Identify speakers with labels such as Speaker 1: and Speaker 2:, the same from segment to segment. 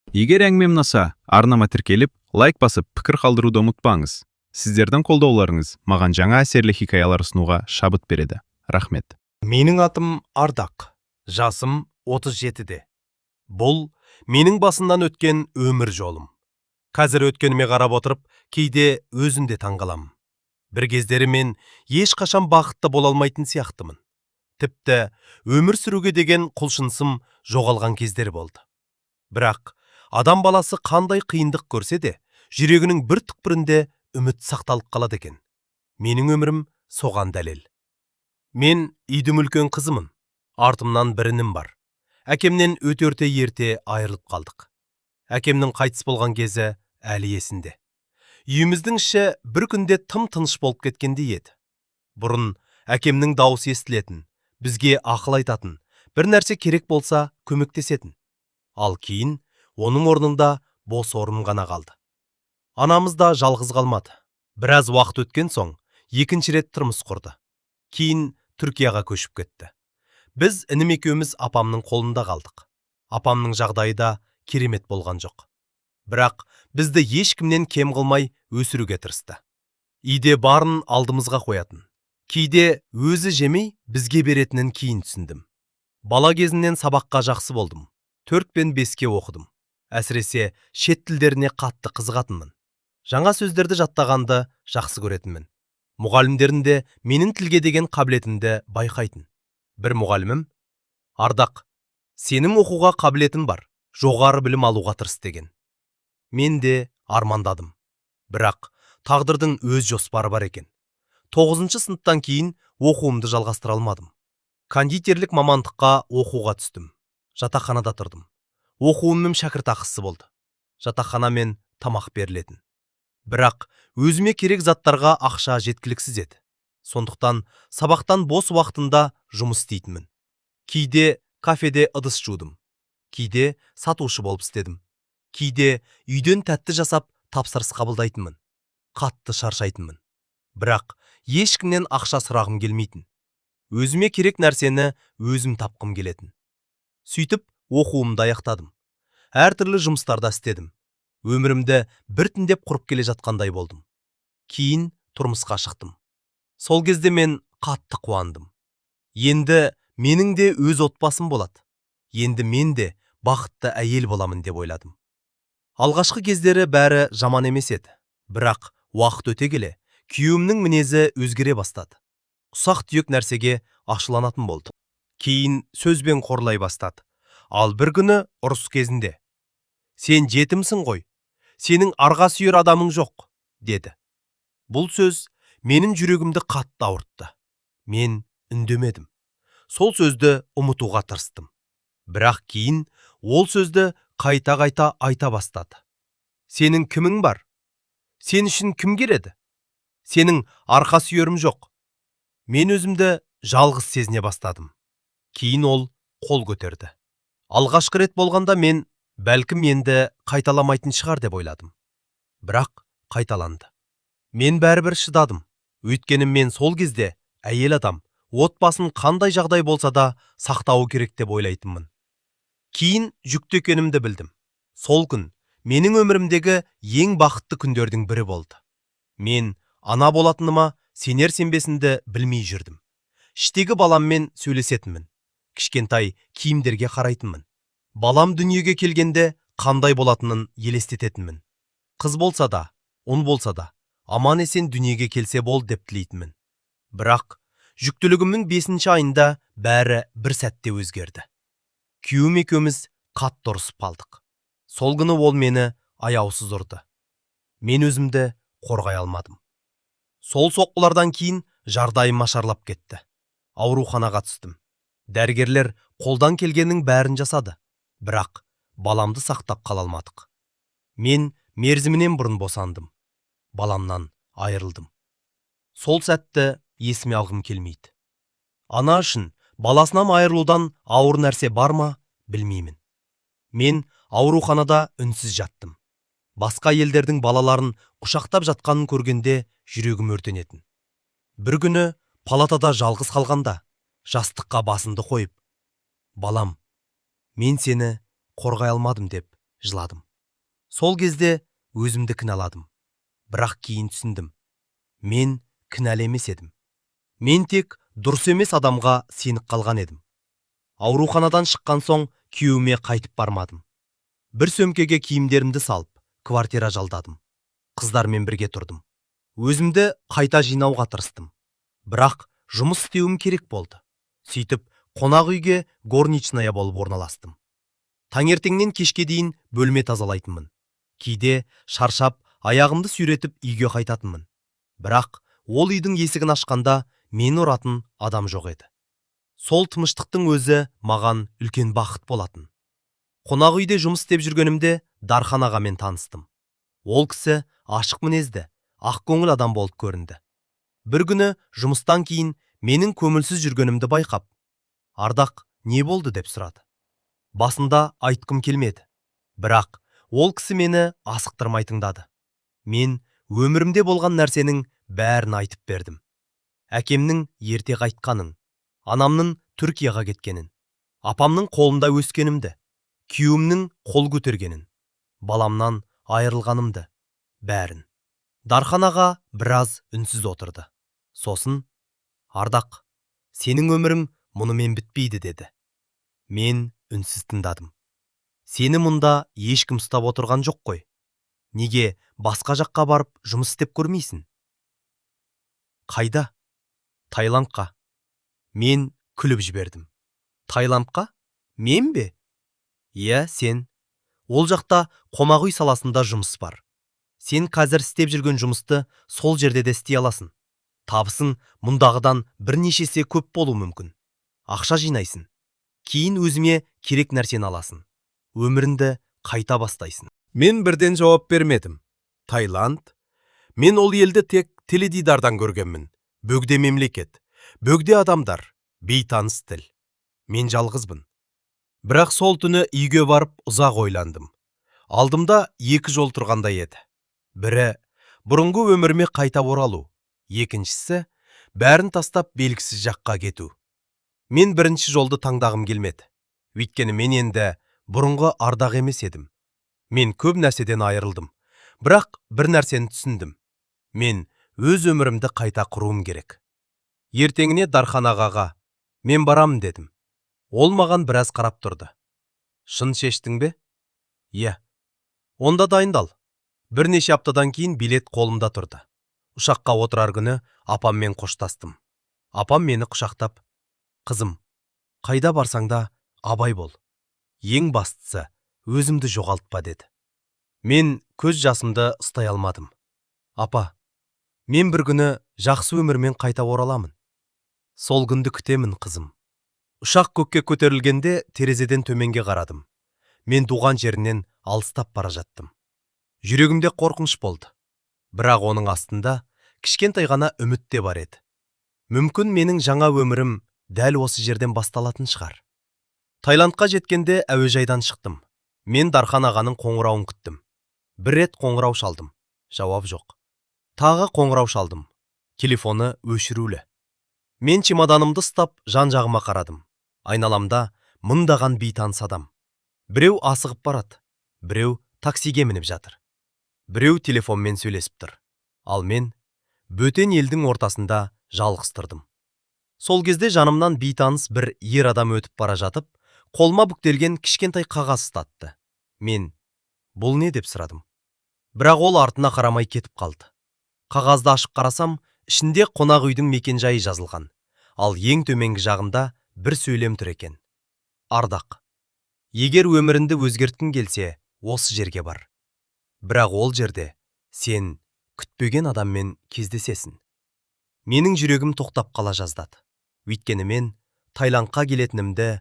Speaker 1: Егер әңгімем ұнаса, арнама тіркеліп, лайк басып, пікір қалдыруды ұмытпаңыз. Сіздердің қолдауларыңыз маған жаңа әсерлі хикаялар ұсынуға шабыт береді. Рахмет.
Speaker 2: Менің атым Ардақ, жасым 37-де. Бұл менің басымнан өткен өмір жолым. Қазір өткеніме қарап отырып, кейде өзім де таңғаламын. Бір кездері мен ешқашан бақытты бола алмайтын сияқтымын. Тіпті өмір сүруге деген құлшынысым жоғалған кездері болды. Бірақ адам баласы қандай қиындық көрсе де, жүрегінің бір түкпірінде үміт сақталып қалады екен. Менің өмірім соған дәлел. Мен үйдің үлкен қызымын. Артымнан бір інім бар. Әкемнен өте ерте айырылып қалдық. Әкемнің қайтыс болған кезі әлі есінде. Үйіміздің іші бір күнде тым тыныш болып кеткендей еді. Бұрын әкемнің дауысы естілетін, бізге ақыл айтатын, бір нәрсе керек болса көмектесетін. Ал кейін оның орнында бос орын ғана қалды. Анамыз да жалғыз қалмады. Біраз уақыт өткен соң екінші рет тұрмыс құрды. Кейін Түркияға көшіп кетті. Біз інім екеуміз апамның қолында қалдық. Апамның жағдайы да керемет болған жоқ. Бірақ бізді ешкімнен кем қылмай өсіруге тырысты. Үйде барын алдымызға қоятын. Кейде өзі жемей бізге беретінін кейін түсіндім. Бала кезінен сабаққа жақсы болдым. 4 пен 5-ке оқыдым. Әсіресе шет тілдеріне қатты қызығатынмын. Жаңа сөздерді жаттағанды жақсы көретінмін. Мұғалімдердің де менің тілге деген қабілетімді байқайтын. Бір мұғалімім: «Ардақ, сенің оқуға қабілетің бар, жоғары білім алуға тырыс» деген. Мен де армандадым. Бірақ тағдырдың өз жоспары бар екен. 9-шы сыныптан кейін оқуымды жалғастыра алмадым. Кондитерлік мамандыққа оқуға түстім. Жатақханада тұрдым. Оқуымның шәкіртақысы болды. Жатақхана мен тамақ берілетін. Бірақ өзіме керек заттарға ақша жеткіліксіз еді. Сондықтан сабақтан бос уақытында жұмыс істейтінмін. Кейде кафеде ыдыс жудым. Кейде сатушы болып істедім. Кейде үйден тәтті жасап тапсырыс қабылдайтынмын. Қатты шаршайтынмын. Бірақ ешкімнен ақша сұрағым келмейтін. Өзіме керек нәрсені өзім тапқым келетін. Сөйтіп оқуымды аяқтадым. Әртүрлі жұмыстарда істедім. Өмірімді біртіндеп құрып келе жатқандай болдым. Кейін тұрмысқа шықтым. Сол кезде мен қатты қуандым. Енді менің де өз отбасым болады. Енді мен де бақытты әйел боламын деп ойладым. Алғашқы кездері бәрі жаман емес еді. Бірақ уақыт өте келе күйеуімнің мінезі өзгере бастады. Ұсақ-түйек нәрсеге ашуланатын болды. Кейін сөзбен қорлай бастады. Ал бір күні ұрыс кезінде: «Сен жетімсің ғой, сенің арға сүйер адамың жоқ» деді. Бұл сөз менің жүрегімді қатты ауыртты. Мен үндемедім. Сол сөзді ұмытуға тырыстым. Бірақ кейін ол сөзді қайта айта бастады. «Сенің кімің бар? Сен үшін кім келеді? Сенің арқа сүйерім жоқ». Мен өзімді жалғыз сезіне бастадым. Кейін ол қол көтерді. Алғашқы рет болғанда мен бәлкім енді қайталамайтын шығар деп ойладым. Бірақ қайталанды. Мен бәрібір шыдадым. Өйткені мен сол кезде әйел адам отбасын қандай жағдай болса да сақтауы керек деп ойлайтынмын. Кейін жүкті екенімді білдім. Сол күн менің өмірімдегі ең бақытты күндердің бірі болды. Мен ана болатыныма сенер-сенбесінді білмей жүрдім. Іштегі баламмен сөйлесетінмін. Кішкентай киімдерге қарайтынмын. Балам дүниеге келгенде қандай болатынын елестететінмін. Қыз болса да, ұл болса да, аман есен дүниеге келсе бол деп тілейтінмін. Бірақ жүктілігімнің 5-ші айында бәрі бір сәтте өзгерді. Күйеуім екеуміз қатты ұрысып қалдық. Сол күні ол мені аяусыз ұрды. Мен өзімді қорғай алмадым. Сол соққылардан кейін жағдайым нашарлап кетті. Ауруханаға түстім. Дәрігерлер қолдан келгеннің бәрін жасады. Бірақ баламды сақтап қала алмадық. Мен мерзімінен бұрын босандым. Баламнан айырылдым. Сол сәтті есіме алғым келмейді. Ана үшін баласынан айырылудан ауыр нәрсе бар ма, білмеймін. Мен ауруханада үнсіз жаттым. Басқа елдердің балаларын құшақтап жатқанын көргенде жүрегім өртенетін. Бір күні палатада жалғыз қалғанда жастыққа басымды қойып: «Балам, мен сені қорғай алмадым» деп жыладым. Сол кезде өзімді кіналадым. Бірақ кейін түсіндім. Мен кінәлі емес едім. Мен тек дұрыс емес адамға сеніп қалған едім. Ауруханадан шыққан соң күйеуіме қайтып бармадым. Бір сөмкеге киімдерімді салып, квартира жалдадым. Қыздармен бірге тұрдым. Өзімді қайта жинауға тырыстым. Бірақ жұмыс істеуім керек болды. Сөйтіп, қонақ үйге горничная болып орналастым. Таңертеңнен кешке дейін бөлме тазалайтынмын. Кейде шаршап, аяғымды сүйретіп үйге қайтатынмын. Бірақ ол үйдің есігін ашқанда мені ұратын адам жоқ еді. Сол тыныштықтың өзі маған үлкен бақыт болатын. Қонақ үйде жұмыс істеп жүргенімде Дархан ағамен таныстым. Ол кісі ашық мінезді, ақ көңіл адам болып көрінді. Бір күні жұмыстан кейін менің көңілсіз жүргенімді байқап, «Ардақ, не болды?» деп сұрады. Басында айтқым келмеді. Бірақ ол кісі мені асықтырмай тыңдады. Мен өмірімде болған нәрсенің бәрін айтып бердім. Әкемнің ерте қайтқанын, анамның Түркияға кеткенін, апамның қолында өскенімді, күйеуімнің қол көтергенін, баламнан айырылғанымды, бәрін. Дархан аға біраз үнсіз отырды. Сосын, «Ардақ, сенің өмірің мұнымен бітпейді» деді. Мен үнсіз тыңдадым. «Сені мұнда ешкім ұстап отырған жоқ қой. Неге басқа жаққа барып жұмыс істеп көрмейсің?» «Қайда?» «Таиландқа». Мен күліп жібердім. «Таиландқа? Мен бе?» «Иә, сен. Ол жақта қонақ үй саласында жұмыс бар. Сен қазір істеп жүрген жұмысты сол жерде де істей аласың. Табысың мұндағыдан бірнешесе көп болуы мүмкін. Ақша жинайсың. Кейін өзіңе керек нәрсені аласың. Өміріңді қайта бастайсың». Мен бірден жауап бермедім. Таиланд? Мен ол елді тек теледидардан көргенмін. Бөгде мемлекет, бөгде адамдар, бейтаныс тіл. Мен жалғызбын. Бірақ сол түні үйге барып ұзақ ойландым. Алдымда екі жол тұрғандай еді. Бірі бұрынғы өміріме қайта оралу, екіншісі бәрін тастап белгісіз жаққа кету. Мен бірінші жолды таңдағым келмеді. Өйткені мен енді бұрынғы Ардақ емес едім. Мен көп нәрседен айырылдым. Бірақ бір нәрсені түсіндім. Мен өз өмірімді қайта құруым керек. Ертеңіне Дархан ағаға «Мен барамын» дедім. Ол маған біраз қарап тұрды. «Шын шештің бе?» «Иә». «Онда дайындал». Бірнеше аптадан кейін билет қолымда тұрды. Ұшаққа отырар күні апаммен қоштастым. Апам мені құшақтап, «Қызым, қайда барсаң да абай бол. Ең бастысы, өзімді жоғалтпа» деді. Мен көз жасымды ұстай алмадым. «Апа, мен бір күні жақсы өмірмен қайта ораламын. Сол күнді күтемін, қызым». Ұшақ көкке көтерілгенде терезеден төменге қарадым. Мен туған жерінен алыстап бара жаттым. Жүрегімде қорқыныш болды. Бірақ оның астында кішкентай ғана үміт те бар еді. Мүмкін менің жаңа өмірім дәл осы жерден басталатын шығар. Таиландқа жеткенде әуежайдан шықтым. Мен Дархан ағаның қоңырауын күттім. Бір рет қоңырау шалдым. Жауап жоқ. Тағы қоңырау шалдым. Телефоны өшірулі. Мен чемоданымды ұстап жан-жағыма қарадым. Айналамда мыңдаған бейтаныс адам. Біреу асығып барады, біреу таксиге мініп жатыр. Біреу телефонмен сөйлесіп тұр. Ал мен бөтен елдің ортасында жалғыз тұрдым. Сол кезде жанымнан бейтаныс бір ер адам өтіп бара жатып, қолыма бүктелген кішкентай қағаз ұстатты. Мен «Бұл не?» деп сұрадым. Бірақ ол артына қарамай кетіп қалды. Қағазды ашып қарасам, ішінде қонақ үйдің мекенжайы жазылған. Ал ең төменгі жағында бір сөйлем тұр екен. «Ардақ, егер өміріңді өзгерткің келсе, осы жерге бар. Бірақ ол жерде сен күтпеген адаммен кездесесің». Менің жүрегім тоқтап қала жаздады. Өйткені мен Таиландқа келетінімді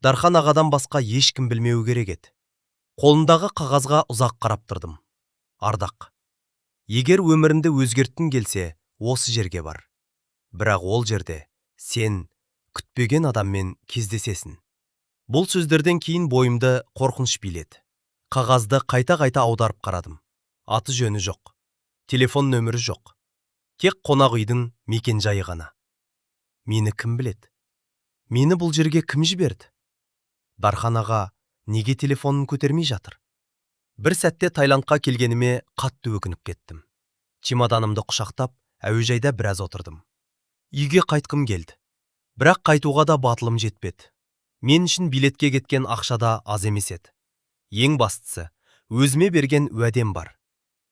Speaker 2: Дархан ағадан басқа ешкім білмеу керек еді. Қолындағы қағазға ұзақ қарап тұрдым. «Ардақ, егер өміріңді өзгерткің келсе, осы жерге бар. Бірақ ол жерде сен күтпеген адаммен кездесесің». Бұл сөздерден кейін бойымды қорқыныш биледі. Қағазды қайта-қайта аударып қарадым. Аты жөні жоқ. Телефон нөмірі жоқ. Тек қонақ үйдің мекенжайы ғана. Мені кім біледі? Мені бұл жерге кім жіберді? Дархан аға неге телефонын көтермей жатыр? Бір сәтте Таиландқа келгеніме қатты өкініп кеттім. Чемоданымды құшақтап, әуежайда біраз отырдым. Үйге қайтқым келді. Бірақ қайтуға да батылым жетпеді. Мен үшін билетке кеткен ақшада аз емес еді. Ең бастысы, өзіме берген уәдем бар.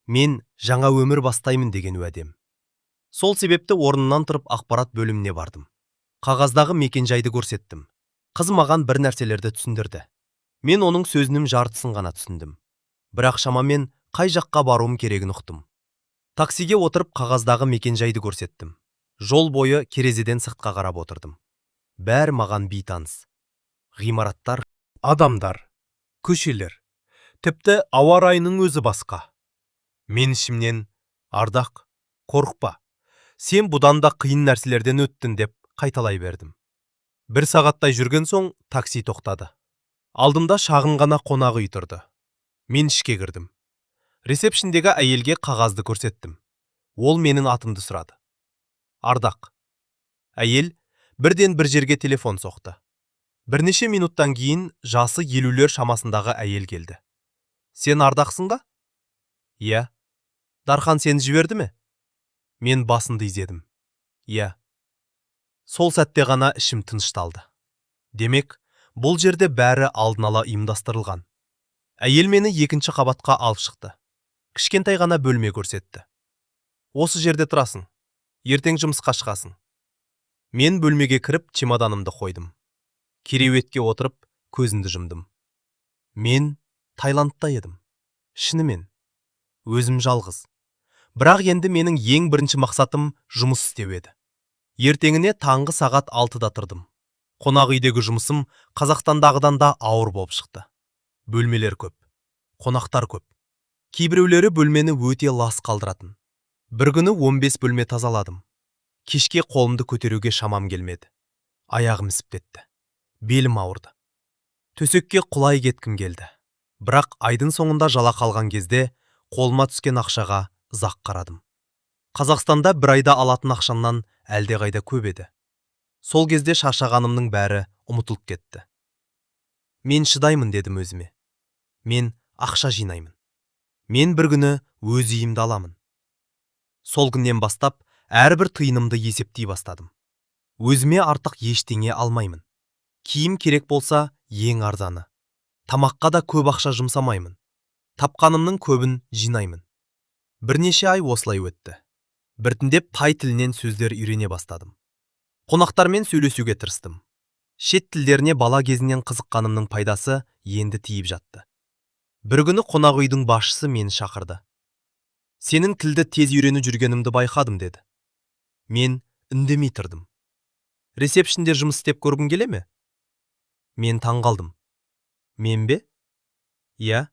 Speaker 2: Мен жаңа өмір бастаймын деген уәдем. Сол себепті орнымнан тұрып ақпарат бөліміне бардым. Қағаздағы мекенжайды көрсеттім. Қыз маған бір нәрселерді түсіндірді. Мен оның сөзінің жартысын ғана түсіндім. Бірақ шамамен қай жаққа баруым керегін ұқтым. Таксиге отырып қағаздағы мекенжайды көрсеттім. Жол бойы терезеден сыртқа қарап отырдым. Бәрі маған бейтаныс. Ғимараттар, адамдар, көшелер, тіпті ауа райының өзі басқа. Мен ішімнен, Ардақ, қорықпа. Сен бұдан да қиын нәрселерден өттің деп қайталай бердім. Бір сағаттай жүрген соң такси тоқтады. Алдымда шағын ғана қонақ үй тұрды. Мен ішке кірдім. Ресепшндегі әйелге қағазды көрсеттім. Ол менің атымды сұрады. Ардақ. Әйел бірден бір жерге телефон соқты. Бірнеше минуттан кейін жасы 50-лер шамасындағы әйел келді. Сен Ардақсың ба? Иә. Дархан сені жіберді ме? Мен басымды изедім. Иә. Сол сәтте ғана ішім тынышталды. Демек, бұл жерде бәрі алдын ала ұйымдастырылған. Әйел мені екінші қабатқа алып шықты. Кішкентай ғана бөлме көрсетті. Осы жерде тұрасың. Ертең жұмысқа шығасың. Мен бөлмеге кіріп чемоданымды қойдым. Кереуетке отырып, көзімді жұмдым. Мен Таиландта едім. Шынымен. Өзім жалғыз. Бірақ енді менің ең бірінші мақсатым жұмыс істеу еді. Ертеңіне таңғы сағат 6-да тұрдым. Қонақ үйдегі жұмысым Қазақстандағыдан да ауыр болып шықты. Бөлмелер көп. Қонақтар көп. Кейбіреулері бөлмені өте лас қалдыратын. Бір күні 15 бөлме тазаладым. Кешке қолымды көтеруге шамам келмеді. Аяғым ісіп кетті. Белім ауырды. Төсекке құлай кеткім келді. Бірақ айдың соңында жалақы алған кезде қолыма түскен ақшаға ұзақ қарадым. Қазақстанда бір айда алатын ақшамнан әлдеқайда көп еді. Сол кезде шаршағанымның бәрі ұмытылып кетті. Мен шыдаймын дедім өзіме. Мен ақша жинаймын. Мен бір күні өз үйімді аламын. Сол күннен бастап әрбір тиынымды есептей бастадым. Өзіме артық ештеңе алмаймын. Киім керек болса ең арзаны. Тамаққа да көп ақша жұмсамаймын. Тапқанымның көбін жинаймын. Бірнеше ай осылай өтті. Біртіндеп тай тілінен сөздер үйрене бастадым. Қонақтармен сөйлесуге тырыстым. Шет тілдеріне бала кезінен қызыққанымның пайдасы енді тиіп жатты. Бір күні қонақ үйдің басшысы мені шақырды. Сенің тілді тез үйреніп жүргенімді байқадым деді. Мен үндемей тұрдым. Ресепшнде жұмыс істеп көргің келе ме? Мен таңғалдым. Мен бе? Иә.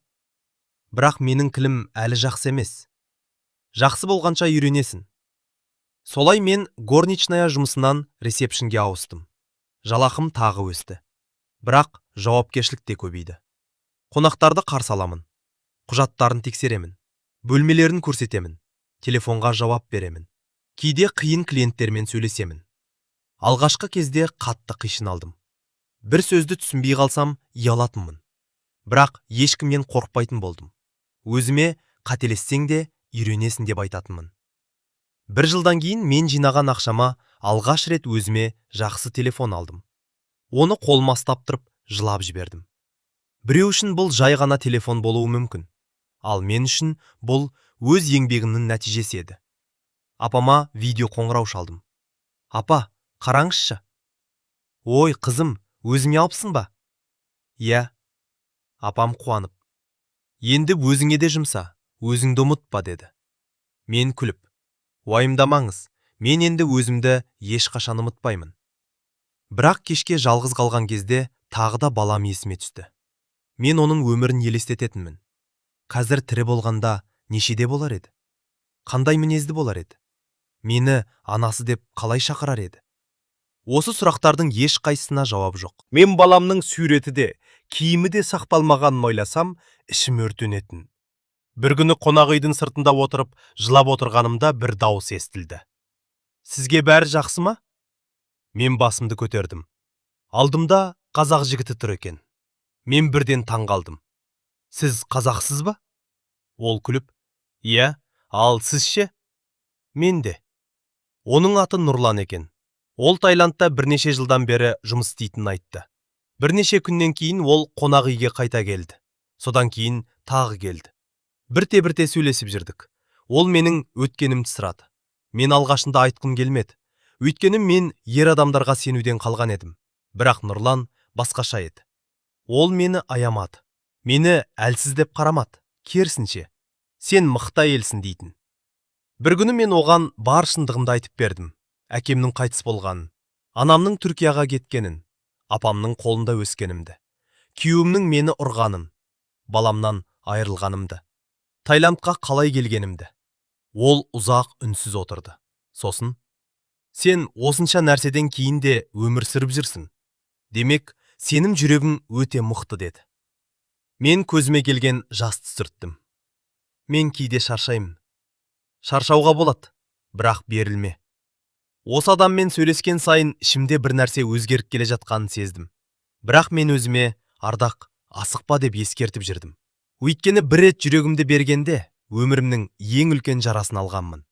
Speaker 2: Бірақ менің тілім әлі жақсы емес. Жақсы болғанша үйренесің. Солай мен горничная жұмысынан ресепшнге ауыстым. Жалақым тағы өсті. Бірақ жауапкершілік те көбейді. Қонақтарды қарсы аламын. Құжаттарын тексеремін. Бөлмелерін көрсетемін. Телефонға жауап беремін. Кейде қиын клиенттермен сөйлесемін. Алғашқы кезде қатты қиналдым. Бір сөзді түсінбей қалсам, ұялатынмын. Бірақ ешкімнен қорықпайтын болдым. Өзіме қателессең де үйренесің деп айтатынмын. Бір жылдан кейін мен жинаған ақшама алғаш рет өзіме жақсы телефон алдым. Оны қолыма ұстап тұрып жылап жібердім. Біреу үшін бұл жай ғана телефон болуы мүмкін. Ал мен үшін бұл өз еңбегімнің нәтижесі еді. Апама видео қоңырау шалдым. Апа, қараңызшы. Ой, қызым, өзіңе алыпсың ба? Иә. Апам қуанып. Енді өзіңе де жұмса, өзіңді ұмытпа деді. Мен күліп. Уайымдамаңыз, мен енді өзімді ешқашан ұмытпаймын. Бірақ кешке жалғыз қалған кезде тағы да балам есіме түсті. Мен оның өмірін елестететінмін. Қазір тірі болғанда нешеде болар еді? Қандай мінезді болар еді? Мені анасы деп қалай шақырар еді? Осы сұрақтардың ешқайсысына жауап жоқ. Мен баламның суреті де, киімі де сақталмағанын ойласам, ішім өртенетін. Бір күні қонақ үйдің сыртында отырып, жылап отырғанымда бір дауыс естілді. Сізге бәрі жақсы ма? Мен басымды көтердім. Алдымда қазақ жігіті тұр екен. Мен бірден таңғалдым. Сіз қазақсыз ба? Ол күліп, «Иә, ал сіз ше?» «Мен де». Оның аты Нұрлан екен. Ол Таиландта бірнеше жылдан бері жұмыс істейтінін айтты. Бірнеше күннен кейін ол қонақ үйге қайта келді. Содан кейін тағы келді. Бірте-бірте сөйлесіп жүрдік. Ол менің өткенімді сұрады. Мен алғашында айтқым келмеді. Өйткені мен ер адамдарға сенуден қалған едім. Бірақ Нұрлан басқаша еді. Ол мені аямады. Мені әлсіз деп қарамады. Керісінше, сен мықты әйелсің дейтін. Бір күні мен оған бар шындығымды айтып бердім. Әкемнің қайтыс болғанын, анамның Түркияға кеткенін, апамның қолында өскенімді, күйеуімнің мені ұрғанын, баламнан айырылғанымды, Таиландқа қалай келгенімді. Ол ұзақ үнсіз отырды. Сосын, сен осынша нәрседен кейін де өмір сүріп жүрсің. Демек, сенің жүрегің өте мықты деді. Мен көзіме келген жасты сүрттім. Мен кейде шаршаймын. Шаршауға болады, бірақ берілме. Осы адаммен сөйлескен сайын ішімде бір нәрсе өзгеріп келе жатқанын сездім. Бірақ мен өзіме, Ардақ, асықпа деп ескертіп жүрдім. Өйткені бір рет жүрегімді бергенде, өмірімнің ең үлкен жарасын алғанмын.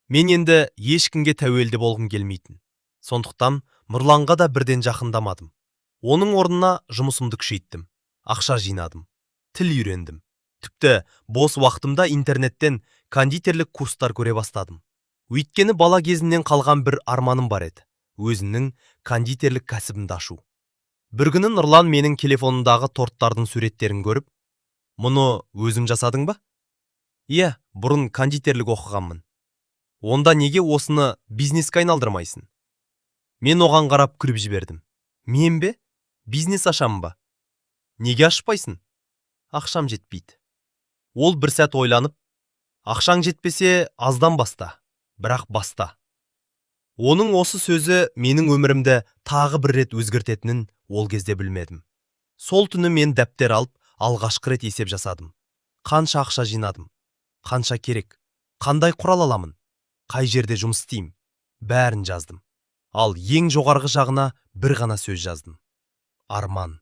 Speaker 2: Мен енді ешкімге тәуелді болғым келмейтін. Сондықтан Нұрланға да бірден жақындамадым. Оның орнына жұмысымды күшейттім. Ақша жинадым. Тіл үйрендім. Тіпті бос уақытымда интернеттен кондитерлік курстар көре бастадым. Өйткені бала кезімнен қалған бір арманым бар еді. Өзінің кондитерлік кәсібімді ашу. Бір күні Нұрлан менің телефонымдағы торттардың суреттерін көріп, «Мұны өзің жасадың ба?» «Иә, бұрын кондитерлік оқығанмын». «Онда неге осыны бизнеске айналдырмайсың?» Мен оған қарап күліп жібердім. «Мен бе? Бизнес ашамын ба?» «Неге ашпайсың?» «Ақшам жетпейді». Ол бір сәт ойланып, «Ақшаң жетпесе, аздан баста, бірақ баста». Оның осы сөзі менің өмірімді тағы бір рет өзгертетінін ол кезде білмедім. Сол түні мен дәптер алып, алғашқы рет есеп жасадым. Қанша ақша жинадым? Қанша керек? Қандай құрал аламын? Қай жерде жұмыс істеймін? Бәрін жаздым. Ал ең жоғарғы жағына бір ғана сөз жаздым. Арман.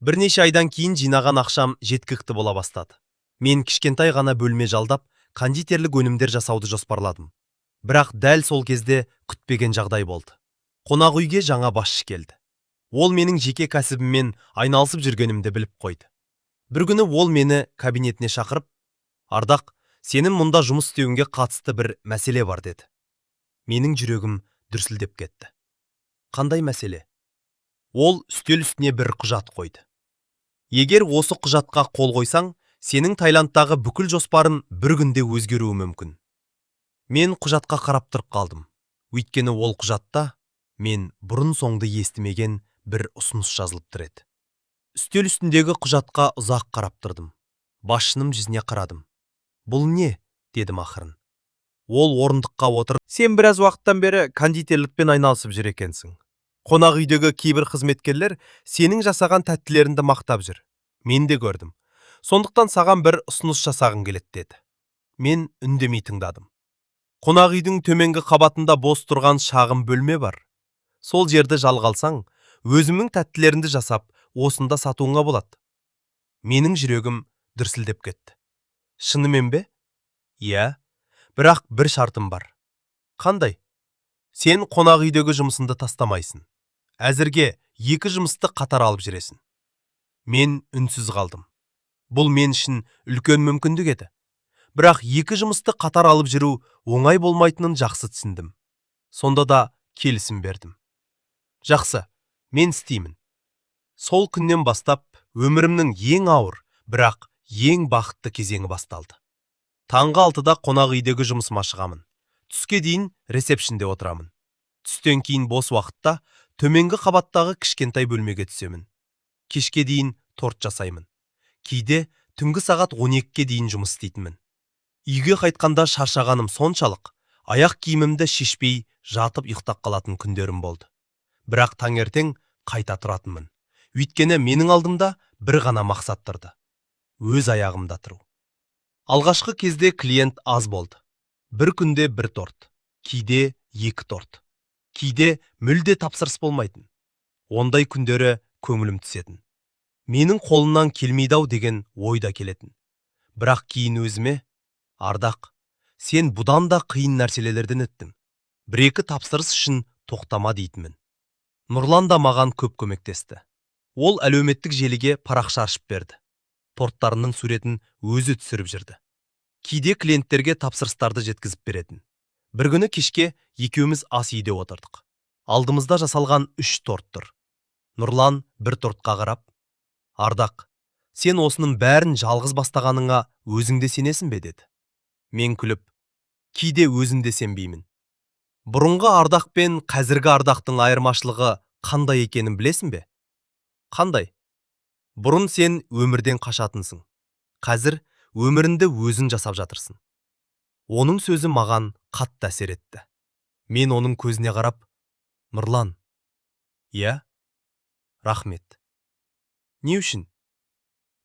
Speaker 2: Бірнеше айдан кейін жинаған ақшам жеткілікті бола бастады. Мен кішкентай ғана бөлме жалдап, кондитерлік өнімдер жасауды жоспарладым. Бірақ дәл сол кезде күтпеген жағдай болды. Қонақ үйге жаңа басшы келді. Ол менің жеке кәсібіммен айналысып жүргенімді біліп қойды. Бір күні ол мені кабинетіне шақырып, «Ардақ, сенің мұнда жұмыс істеуіңе қатысты бір мәселе бар» деді. Менің жүрегім дүрсілдеп кетті. Қандай мәселе? Ол үстел үстіне бір құжат қойды. Егер осы құжатқа қол қойсаң, сенің Таиландтағы бүкіл жоспарын бір күнде өзгеруі мүмкін. Мен құжатқа қарап тұрып қалдым. Өйткені ол құжатта мен бұрын соңды естімеген бір ұсыныс жазылып тұр еді. Үстел үстіндегі құжатқа ұзақ қарап тұрдым. Басшының жүзіне қарадым. «Бұл не?» дедім ақырын. Ол орындыққа отырып, «Сен біраз уақыттан бері кондитерлікпен айналысып жүр екенсің. Қонақ үйдегі кейбір қызметкерлер сенің жасаған тәттілеріңді мақтап жүр. Мен де көрдім. Сондықтан саған бір ұсыныс жасағым келеді» деді. Мен үндемей тыңдадым. Қонақ үйдің төменгі қабатында бос тұрған шағын бөлме бар. Сол жерді жалға алсаң, өзімнің тәттілерімді жасап, осында сатуыңа болады. Менің жүрегім дүрсілдеп кетті. Шынымен бе? Иә, бірақ бір шартым бар. Қандай? Сен қонақ үйдегі жұмысыңды тастамайсың. Әзірге 2 жұмысты қатар алып жүресің. Мен үнсіз қалдым. Бұл мен үшін үлкен мүмкіндік еді. Бірақ 2 жұмысты қатар алып жүру оңай болмайтынын жақсы түсіндім. Сонда да келісім бердім. Жақсы, мен істеймін. Сол күннен бастап өмірімнің ең ауыр, бірақ ең бақытты кезеңі басталды. Таңғы 6-да қонақ үйдегі жұмысыма шығамын. Түске дейін ресепшнде отырамын. Түстен кейін бос уақытта төменгі қабаттағы кішкентай бөлмеге түсемін. Кешке дейін торт жасаймын. Кейде түнгі сағат 12-ге дейін жұмыс істейтінмін. Үйге қайтқанда шаршағаным соншалық, аяқ киімімді шешпей жатып ұйықтап қалатын күндерім болды. Бірақ таңертең қайта тұратынмын. Өйткені менің алдымда бір ғана мақсат тұрды. Өз аяғымда тұру. Алғашқы кезде клиент аз болды. Бір күнде бір торт, кейде 2 торт. Кейде мүлде тапсырыс болмайтын. Ондай күндері көңілім түсетін. Менің қолымнан келмейді-ау деген ойда келетін. Бірақ кейін өзіме, Ардақ, сен бұдан да қиын нәрселерден өттің. Бір-екі тапсырыс үшін тоқтама дейтінмін. Нұрлан да маған көп көмектесті. Ол әлеуметтік желіге парақша ашып берді. Торттарының суретін өзі түсіріп жүрді. Кейде клиенттерге тапсырыстарды жеткізіп беретін. Бір күні кешке екеуміз ас үйде отырдық. Алдымызда жасалған 3 торт тұр. Нұрлан бір тортқа қарап, Ардақ, сен осының бәрін жалғыз бастағаныңа өзіңде сенесің бе деді. Мен күліп, кейде өзімде сенбеймін. Бұрынғы Ардақ пен қазіргі Ардақтың айырмашылығы қандай екенін білесің бе? Қандай? Бұрын сен өмірден қашатынсың. Қазір өміріңді өзің жасап жатырсың. Оның сөзі маған қатты әсер етті. Мен оның көзіне қарап, Нұрлан, иә, рахмет. Не үшін?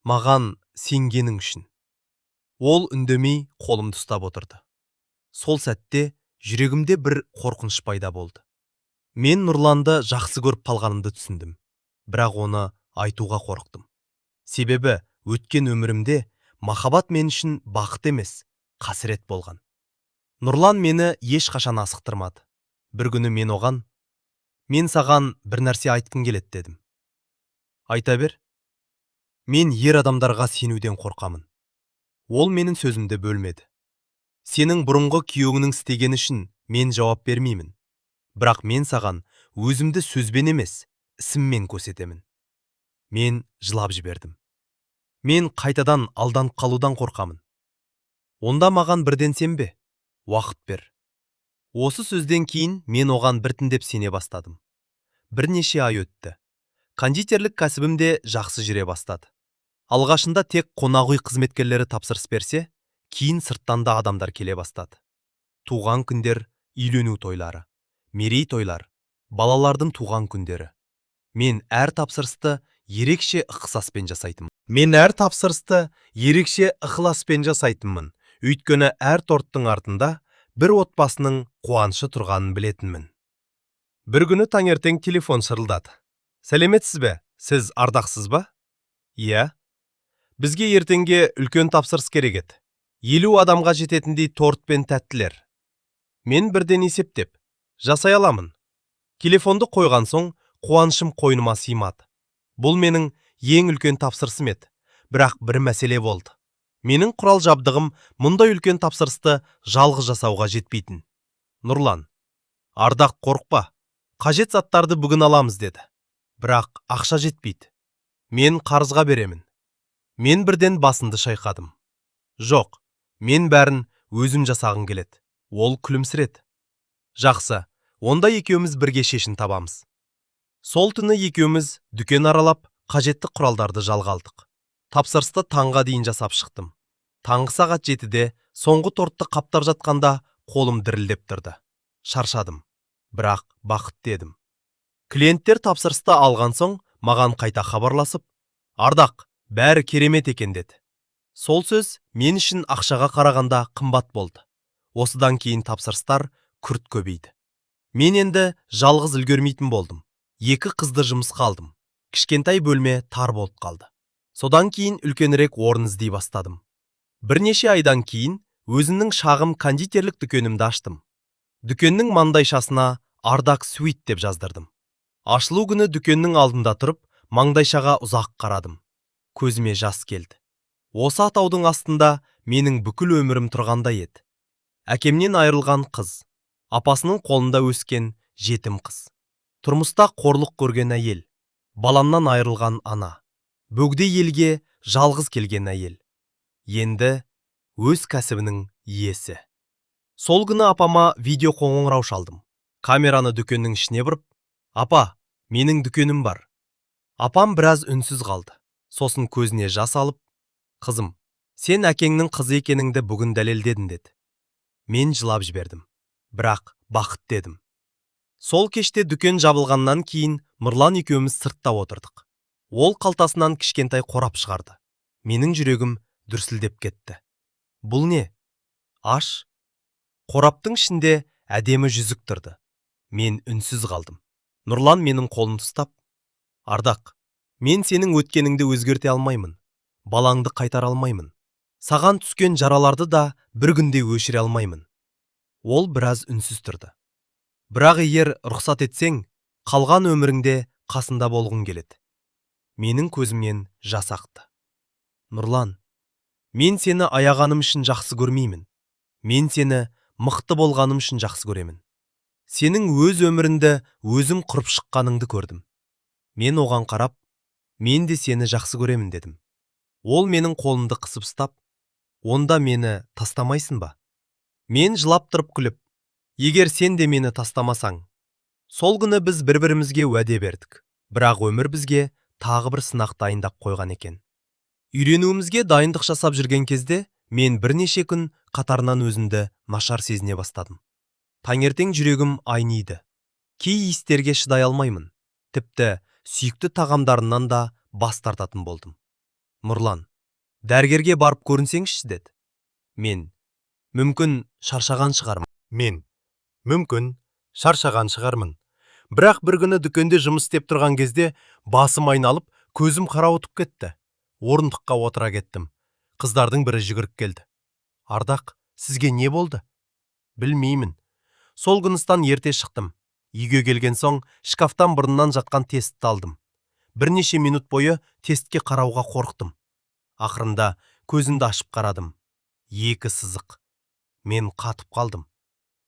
Speaker 2: Маған сенгенің үшін. Ол үндемей қолымды ұстап отырды. Сол сәтте жүрегімде бір қорқыныш пайда болды. Мен Нұрланды жақсы көріп қалғанымды түсіндім. Бірақ оны айтуға қорықтым. Себебі өткен өмірімде махаббат мен үшін бақыт емес, қасірет болған. Нұрлан мені ешқашан асықтырмады. Бір күні мен оған, мен саған бір нәрсе айтқым келеді дедім. Айта бер. Мен ер адамдарға сенуден қорқамын. Ол менің сөзімді бөлмеді. Сенің бұрынғы күйеуіңнің істегені үшін мен жауап бермеймін. Бірақ мен саған өзімді сөзбен емес, ісіммен көрсетемін. Мен жылап жібердім. Мен қайтадан алданып қалудан қорқамын. Онда маған бірден сенбе, уақыт бер. Осы сөзден кейін мен оған біртіндеп сене бастадым. Бірнеше ай өтті. Кондитерлік кәсібімде жақсы жүре бастады. Алғашында тек қонақ үй қызметкерлері тапсырыс берсе, кейін сырттан да адамдар келе бастады. Туған күндер, үйлену тойлары, мерей тойлар, балалардың туған күндері. Мен әр тапсырысты ерекше ықыласпен жасайтынмын. Өйткені әр торттың артында бір отбасының қуанышы тұрғанын білетінмін. Бір күні таңертең телефон шырылдады. Сәлеметсіз бе? Сіз Ардақсыз ба? Иә. Бізге ертеңге үлкен тапсырыс керек еді. 50 адамға жететіндей торт пен тәттілер. Мен бірден есептеп, жасай аламын. Телефонды қойған соң, қуанышым қойныма сыймады. Бұл менің ең үлкен тапсырысым еді. Бірақ бір мәселе болды. Менің құрал жабдығым мұндай үлкен тапсырысты жалғыз жасауға жетпейтін. Нұрлан, Ардақ қорықпа. Қажет заттарды бүгін аламыз деді. Бірақ ақша жетпейді. Мен қарызға беремін. Мен бірден басынды шайқадым. Жоқ, мен бәрін өзім жасағым келеді. Ол күлімсіреді. Жақсы, онда екеуміз бірге шешім табамыз. Сол түні екеуміз дүкен аралап, қажетті құралдарды жалға алдық. Тапсырысты таңға дейін жасап шықтым. Таңғы сағат 7-де соңғы тортты қаптап жатқанда қолым дірілдеп тұрды. Шаршадым, бірақ бақыт дедім. Клиенттер тапсырысты алған соң маған қайта хабарласып, Ардақ, бәрі керемет екен деді. Сол сөз мен үшін ақшаға қарағанда қымбат болды. Осыдан кейін тапсырыстар күрт көбейді. Мен енді жалғыз үлгермейтін болдым. 2 қызды жұмысқа алдым. Кішкентай бөлме тар болып қалды. Содан кейін үлкенірек орын іздей бастадым. Бірнеше айдан кейін өзімнің шағым кондитерлік дүкенімді аштым. Дүкеннің маңдайшасына Ардақ Sweet деп жаздырдым. Ашылу күні дүкеннің алдында тұрып, маңдайшаға ұзақ қарадым. Көзіме жас келді. Осы атаудың астында менің бүкіл өмірім тұрғандай еді. Әкемнен айырылған қыз, апасының қолында өскен жетім қыз. Тұрмыста қорлық көрген әйел, баламнан айырылған ана. Бөгде елге жалғыз келген әйел. Енді өз кәсібінің иесі. Сол күні апама видео қоңырау шалдым. Камераны дүкеннің ішіне бұрып, апа, менің дүкенім бар. Апам біраз үнсіз қалды. Сосын көзіне жас алып, қызым, сен әкеңнің қызы екеніңді бүгін дәлелдедің деді. Мен жылап жібердім. Бірақ бақыт дедім. Сол кеште дүкен жабылғаннан кейін Нұрлан екеуміз сыртта отырдық. Ол қалтасынан кішкентай қорап шығарды. Менің жүрегім дүрсілдеп кетті. Бұл не? Аш. Қораптың ішінде әдемі жүзік тұрды. Мен үнсіз қалдым. Нұрлан менің қолымды ұстап, Ардақ, мен сенің өткеніңді өзгерте алмаймын. Балаңды қайтара алмаймын. Саған түскен жараларды да бір күнде өшіре алмаймын. Ол біраз үнсіз тұрды. Бірақ егер рұқсат етсең, қалған өміріңде қасында болғың келеді. Менің көзімнен жас ақты. Нұрлан, мен сені аяғаным үшін жақсы көрмеймін. Мен сені мықты болғаным үшін жақсы көремін. Сенің өз өміріңді өзім құрып шыққаныңды көрдім. Мен оған қарап, мен де сені жақсы көремін дедім. Ол менің қолымды қысып ұстап, онда мені тастамайсың ба? Мен жылап тұрып күліп, егер сен де мені тастамасаң, сол күні біз бір-бірімізге уәде бердік. Бірақ өмір бізге тағы бір сынақ дайындап қойған екен. Үйренуімізге дайындық жасап жүрген кезде, мен бірнеше күн қатарынан өзімді нашар сезіне бастадым. Таңертең жүрегім айниды. Кей иістерге шыдай алмаймын. Тіпті сүйікті тағамдарымнан да бас тартатын болдым. Нұрлан, дәрігерге барып көрінсеңізші деді. Мен, мүмкін шаршаған шығармын. Бірақ бір күні дүкенде жұмыс істеп тұрған кезде басым айналып, көзім қарауытып кетті. Орындыққа отыра кеттім. Қыздардың бірі жүгіріп келді. Ардақ, сізге не болды? Білмеймін. Сол күністан ерте шықтым. Үйге келген соң шкафтан бұрыннан жатқан тестті алдым. Бірнеше минут бойы тестке қарауға қорықтым. Ақырында көзімді ашып қарадым. 2 сызық. Мен қатып қалдым.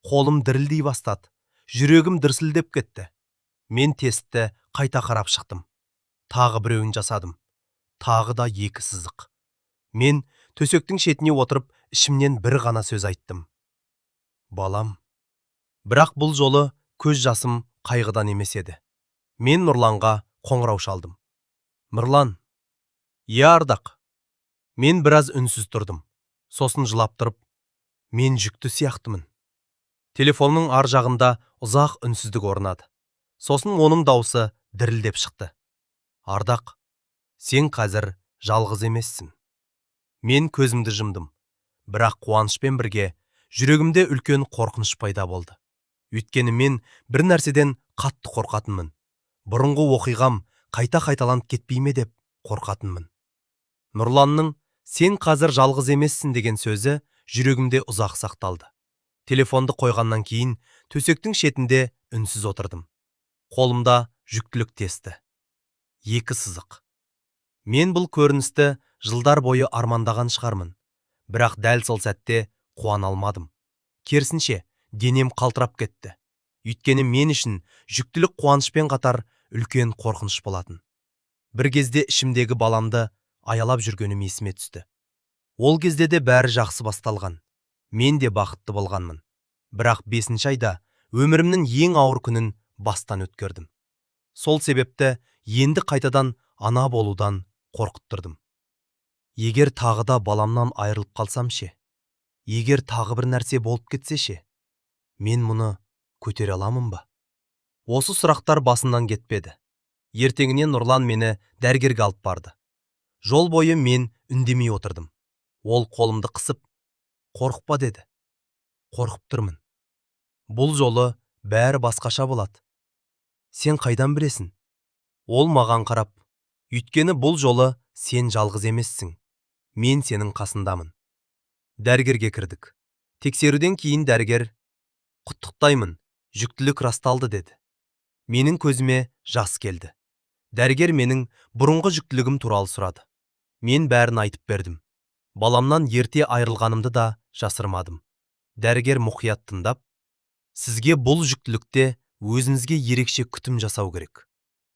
Speaker 2: Қолым дірілдей бастады. Жүрегім дүрсілдеп кетті. Мен тестті қайта қарап шықтым. Тағы біреуін жасадым. Тағы да 2 сызық. Мен төсектің шетіне отырып, ішімнен бір ғана сөз айттым. Балам. Бірақ бұл жолы көз жасым қайғыдан емес еді. Мен Нұрланға қоңырау шалдым. Нұрлан. Иә, Ардақ. Мен біраз үнсіз тұрдым. Сосын жылап тұрып, мен жүкті сияқтымын. Телефонның ар жағында ұзақ үнсіздік орнады. Сосын оның даусы дірілдеп шықты. Ардақ, сен қазір жалғыз емессің. Мен көзімді жұмдым. Бірақ қуанышпен бірге жүрегімде үлкен қорқыныш пайда болды. Өйткені мен бір нәрседен қатты қорқатынмын. Бұрынғы оқиғам қайта қайталанып кетпей ме деп қорқатынмын. Нұрланның сен қазір жалғыз емессің деген сөзі жүрегімде ұзақ сақталды. Телефонды қойғаннан кейін төсектің шетінде үнсіз отырдым. Қолымда жүктілік тесті. 2 сызық. Мен бұл көріністі жылдар бойы армандаған шығармын. Бірақ дәл сол сәтте қуана алмадым. Керісінше, денем қалтырап кетті. Өйткені мен үшін жүктілік қуанышпен қатар үлкен қорқыныш болатын. Бір кезде ішімдегі баламды аялап жүргенім есіме түсті. Ол кезде де бәрі жақсы басталған. Мен де бақытты болғанмын. Бірақ 5-ші айда өмірімнің ең ауыр күнін бастан өткердім. Сол себепті енді қайтадан ана болудан қорқып тұрдым. Егер тағы да баламнан айырылып қалсам ше? Егер тағы бір нәрсе болып кетсе ше? Мен мұны көтере аламын ба? Осы сұрақтар басымнан кетпеді. Ертеңіне Нұрлан мені дәрігерге алып барды. Жол бойы мен үндемей отырдым. Ол қолымды қысып, қорықпа деді. Қорқып тұрмын. Бұл жолы бәрі басқаша болады. Сен қайдан білесің? Ол маған қарап, өйткені бұл жолы сен жалғыз емессің. Мен сенің қасындамын. Дәрігерге кірдік. Тексеруден кейін дәрігер, құттықтаймын, жүктілік расталды деді. Менің көзіме жас келді. Дәрігер менің бұрынғы жүктілігім туралы сұрады. Мен бәрін айтып бердім. Баламнан ерте айырылғанымды да жасырмадым. Дәрігер мұқият тыңдап, сізге бұл жүктілікте өзіңізге ерекше күтім жасау керек.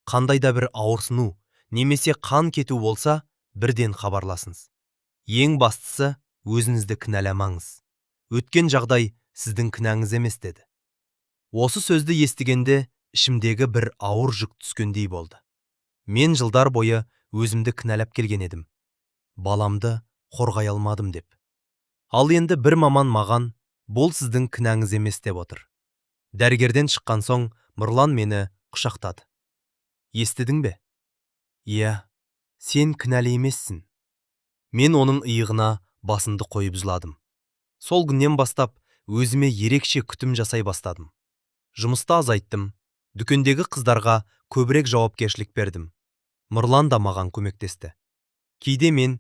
Speaker 2: Қандай да бір ауырсыну, немесе қан кету болса, бірден хабарласыңыз. Ең бастысы, өзіңізді кінәламаңыз. Өткен жағдай сіздің кінәңіз емес деді. Осы сөзді естігенде ішімдегі бір ауыр жүк түскендей болды. Мен жылдар бойы өзімді кінәлап келген едім. Баламды қорғай алмадым деп. Ал енді бір маман маған, бұл сіздің кінәңіз емес деп отыр. Дәрігерден шыққан соң Нұрлан мені құшақтады. Естідің бе? Иә, сен кінәлі емессің. Мен оның иығына басымды қойып жыладым. Сол күннен бастап өзіме ерекше күтім жасай бастадым. Жұмыста азайттым. Дүкендегі қыздарға көбірек жауапкершілік бердім. Нұрлан да маған көмектесті. Кейде мен,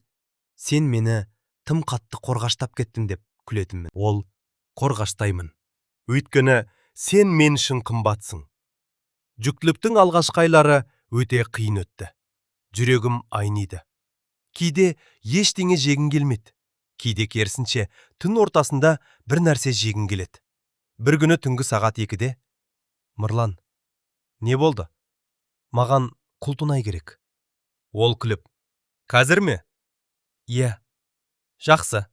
Speaker 2: сен мені тым қатты қорғаштап кеттің деп күлетінмін. Ол қорғаштаймын. Өйткені сен мен үшін қымбатсың. Жүктіліктің алғашқы айлары өте қиын өтті. Жүрегім айниды. Кейде ештеңе жегін келмеді. Кейде керісінше түн ортасында бір нәрсе жегін келеді. Бір күні түнгі сағат 2-де: Нұрлан, не болды? Маған құлтынай керек. Ол күліп: Қазір ме? Иә. Жақсы.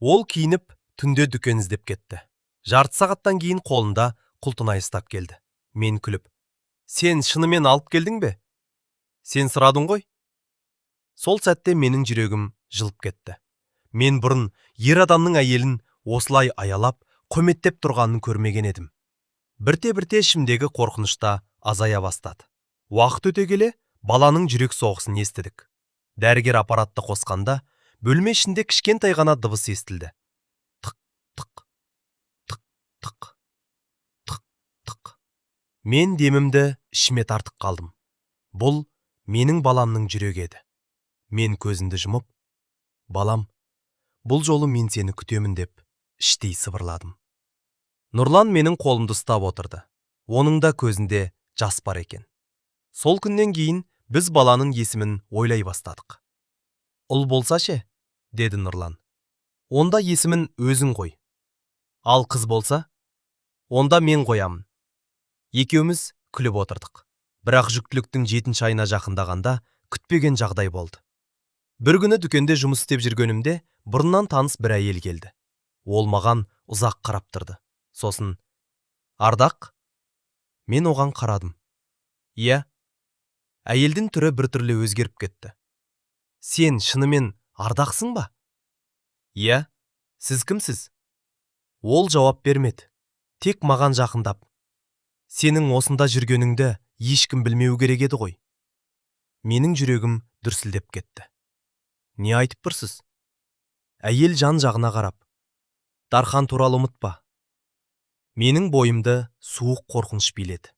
Speaker 2: Ол киініп түнде дүкен іздеп кетті. Жарты сағаттан кейін қолында құлтынай ұстап келді. Мен күліп: Сен шынымен алып келдің бе? Сен сұрадың ғой? Сол сәтте менің жүрегім жылып кетті. Мен бұрын ер адамның әйелін осылай аялап, құрметтеп тұрғанын көрмеген едім. Бірте-бірте ішімдегі қорқынышта азая бастады. Уақыт өте келе баланың жүрек соғысын естідік. Дәрігер аппаратты қосқанда, бөлме ішінде кішкентай ғана дыбыс естілді. Тық, тық, тық, тық, тық, тық. Мен демімді ішіме тартып қалдым. Бұл менің баламның жүрегі еді. Мен көзімді жұмып: Балам, бұл жолы мен сені күтемін деп іштей сыбырладым. Нұрлан менің қолымды ұстап отырды. Оның да көзінде жас бар екен. Сол күннен кейін біз баланың есімін ойлай бастадық. Ұл болса ше? Деді Нұрлан. Онда есімін өзің қой. Ал қыз болса? Онда мен қоямын. Екеуміз күліп отырдық. Бірақ жүктіліктің 7-ші айына жақындағанда күтпеген жағдай болды. Бір күні дүкенде жұмыс істеп жүргенімде бұрыннан таныс бір әйел келді. Ол маған ұзақ қарап тұрды. Сосын: Ардақ? Мен оған қарадым. Иә. Әйелдің түрі біртүрлі өзгеріп кетті. Сен шынымен Ардақсың ба? Иә. Сіз кімсіз? Ол жауап бермеді. Тек маған жақындап: Сенің осында жүргеніңді ешкім білмеу керек еді ғой. Менің жүрегім дүрсілдеп кетті. Не айтып тұрсыз? Әйел жан-жағына қарап: Дархан туралы ұмытпа. Менің бойымды суық қорқыныш биледі.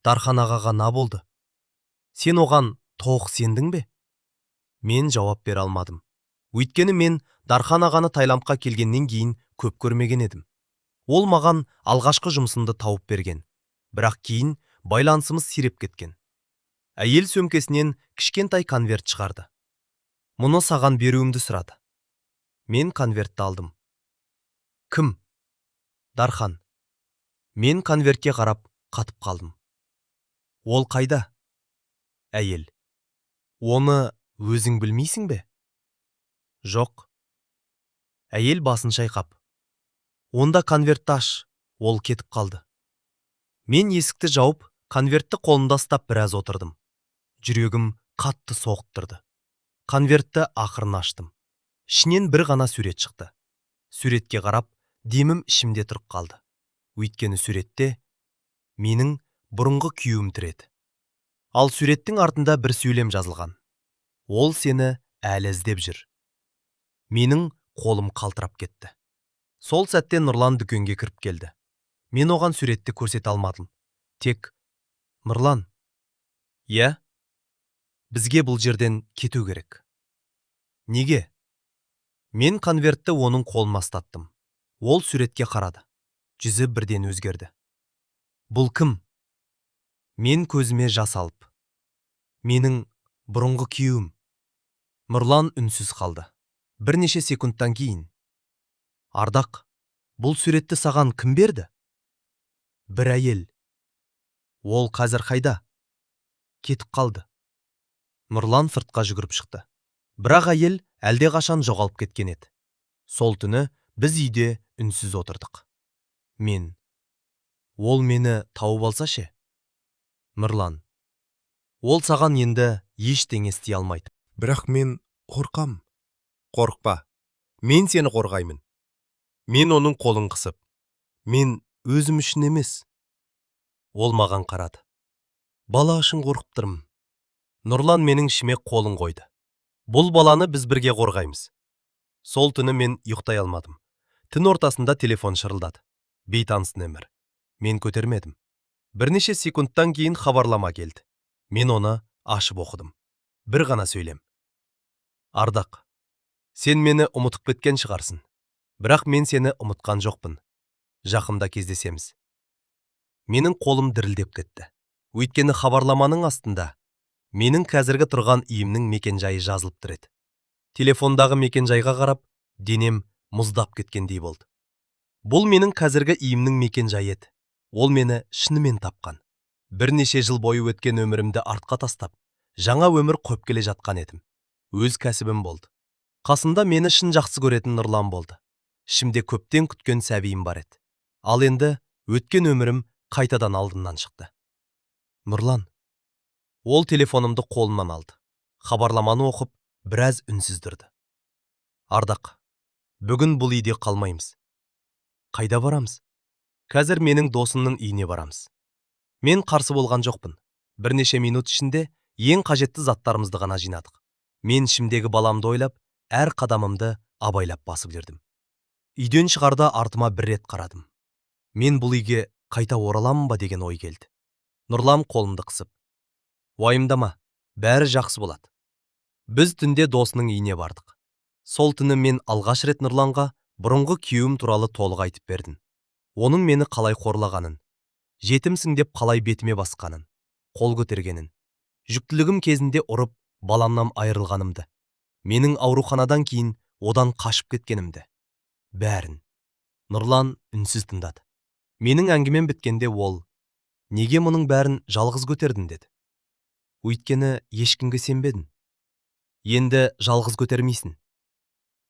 Speaker 2: Дархан ағаға не болды? Сен оған тоқ сендің бе? Мен жауап бере алмадым. Өйткені мен Дархан ағаны Тайландқа келгеннен кейін көп көрмеген едім. Ол маған алғашқы жұмысымды тауып берген. Бірақ кейін байланысымыз сиреп кеткен. Әйел сөмкесінен кішкентай конверт шығарды. Мұны саған беруімді сұрады. Мен конвертті алдым. Кім? Дархан. Мен конвертке қарап қатып қалдым. Ол қайда? Әйел. Оны өзің білмейсің бе? Жоқ. Әйел басын шайқап: Онда конвертті аш. Ол кетіп қалды. Мен есікті жауып, конвертті қолымда ұстап біраз отырдым. Жүрегім қатты соғып тұрды. Конвертті ақырын аштым. Ішінен бір ғана сурет шықты. Суретке қарап, демім ішімде тұрып қалды. Өйткені суретте менің бұрынғы күйеуім тұр еді. Ал суреттің артында бір сөйлем жазылған: Ол сені әлі іздеп жүр. Менің қолым қалтырап кетті. Сол сәтте Нұрлан дүкенге кіріп келді. Мен оған суретті көрсете алмадым. Тек: Нұрлан. Иә? Бізге бұл жерден кету керек. Неге? Мен конвертті оның қолыма ұстаттым. Ол суретке қарады. Жүзі бірден өзгерді. Бұл кім? Мен көзіме жас алып: Менің бұрынғы күйеуім. Нұрлан үнсіз қалды. Бірнеше секундтан кейін: Ардақ, бұл суретті саған кім берді? Бір әйел. Ол қазір қайда? Кетіп қалды. Нұрлан сыртқа жүгіріп шықты. Бірақ әйел әлдеқашан жоғалып кеткен еді. Сол түні біз үйде үнсіз отырдық. Ол мені тауып алса ше? Нұрлан. Ол саған енді ештеңе істей алмайды. Бірақ мен қорқам. Қорықпа. Мен сені қорғаймын. Мен оның қолын қысып: Мен өзім үшін емес. Ол маған қарады. Бала үшін қорқып тұрмын. Нұрлан менің ішіме қолын қойды. Бұл баланы біз бірге қорғаймыз. Сол түні мен ұйықтай алмадым. Түн ортасында телефон шырылдады. Бейтаныс нөмір. Мен көтермедім. Бірнеше секундтан кейін хабарлама келді. Мен оны ашып оқыдым. Бір ғана сөйлем: Ардақ, Сен мені ұмытып кеткен шығарсың. Бірақ мен сені ұмытқан жоқпын. Жақында кездесеміз. Менің қолым дірілдеп кетті. Өйткені хабарламаның астында менің қазіргі тұрған үйімнің мекенжайы жазылып тұр еді. Телефондағы мекенжайға қарап, денем мұздап кеткендей болды. Бұл менің қазіргі үйімнің мекенжайы еді. Ол мені шынымен тапқан. Бірнеше жыл бойы өткен өмірімді артқа тастап, жаңа өмір қойып келе жатқан едім. Өз кәсібім болды. Қасымда мені шын жақсы көретін Нұрлан болды. Ішімде көптен күткен сәбиім бар еді. Ал енді өткен өмірім қайтадан алдымнан шықты. Нұрлан. Ол телефонымды қолымнан алды. Хабарламаны оқып, біраз үнсіз тұрды. Ардақ, бүгін бұл үйде қалмаймыз. Қайда барамыз? Қазір менің досымның үйіне барамыз. Мен қарсы болған жоқпын. Бірнеше минут ішінде ең қажетті заттарымызды ғана жинадық. Мен ішімдегі баламды ойлап, әр қадамымды абайлап басып жүрдім. Үйден шығарда артыма бір рет қарадым. Мен бұл үйге қайта ораламын ба деген ой келді. Нұрлан қолымды қысып: уайымдама, бәрі жақсы болады. Біз түнде досының үйіне бардық. Сол түні мен алғаш рет Нұрланға бұрынғы күйеуім туралы толық айтып бердім. Оның мені қалай қорлағанын, жетімсің деп қалай бетіме басқанын, қол көтергенін, жүктілігім кезінде ұрып, баламнан айырылғанымды, менің ауруханадан кейін одан қашып кеткенімді. Бәрін. Нұрлан үнсіз тыңдады. Менің әңгімем біткенде ол: неге мұның бәрін жалғыз көтердің деді. Өйткені ешкімге сенбедің. Енді жалғыз көтермейсің.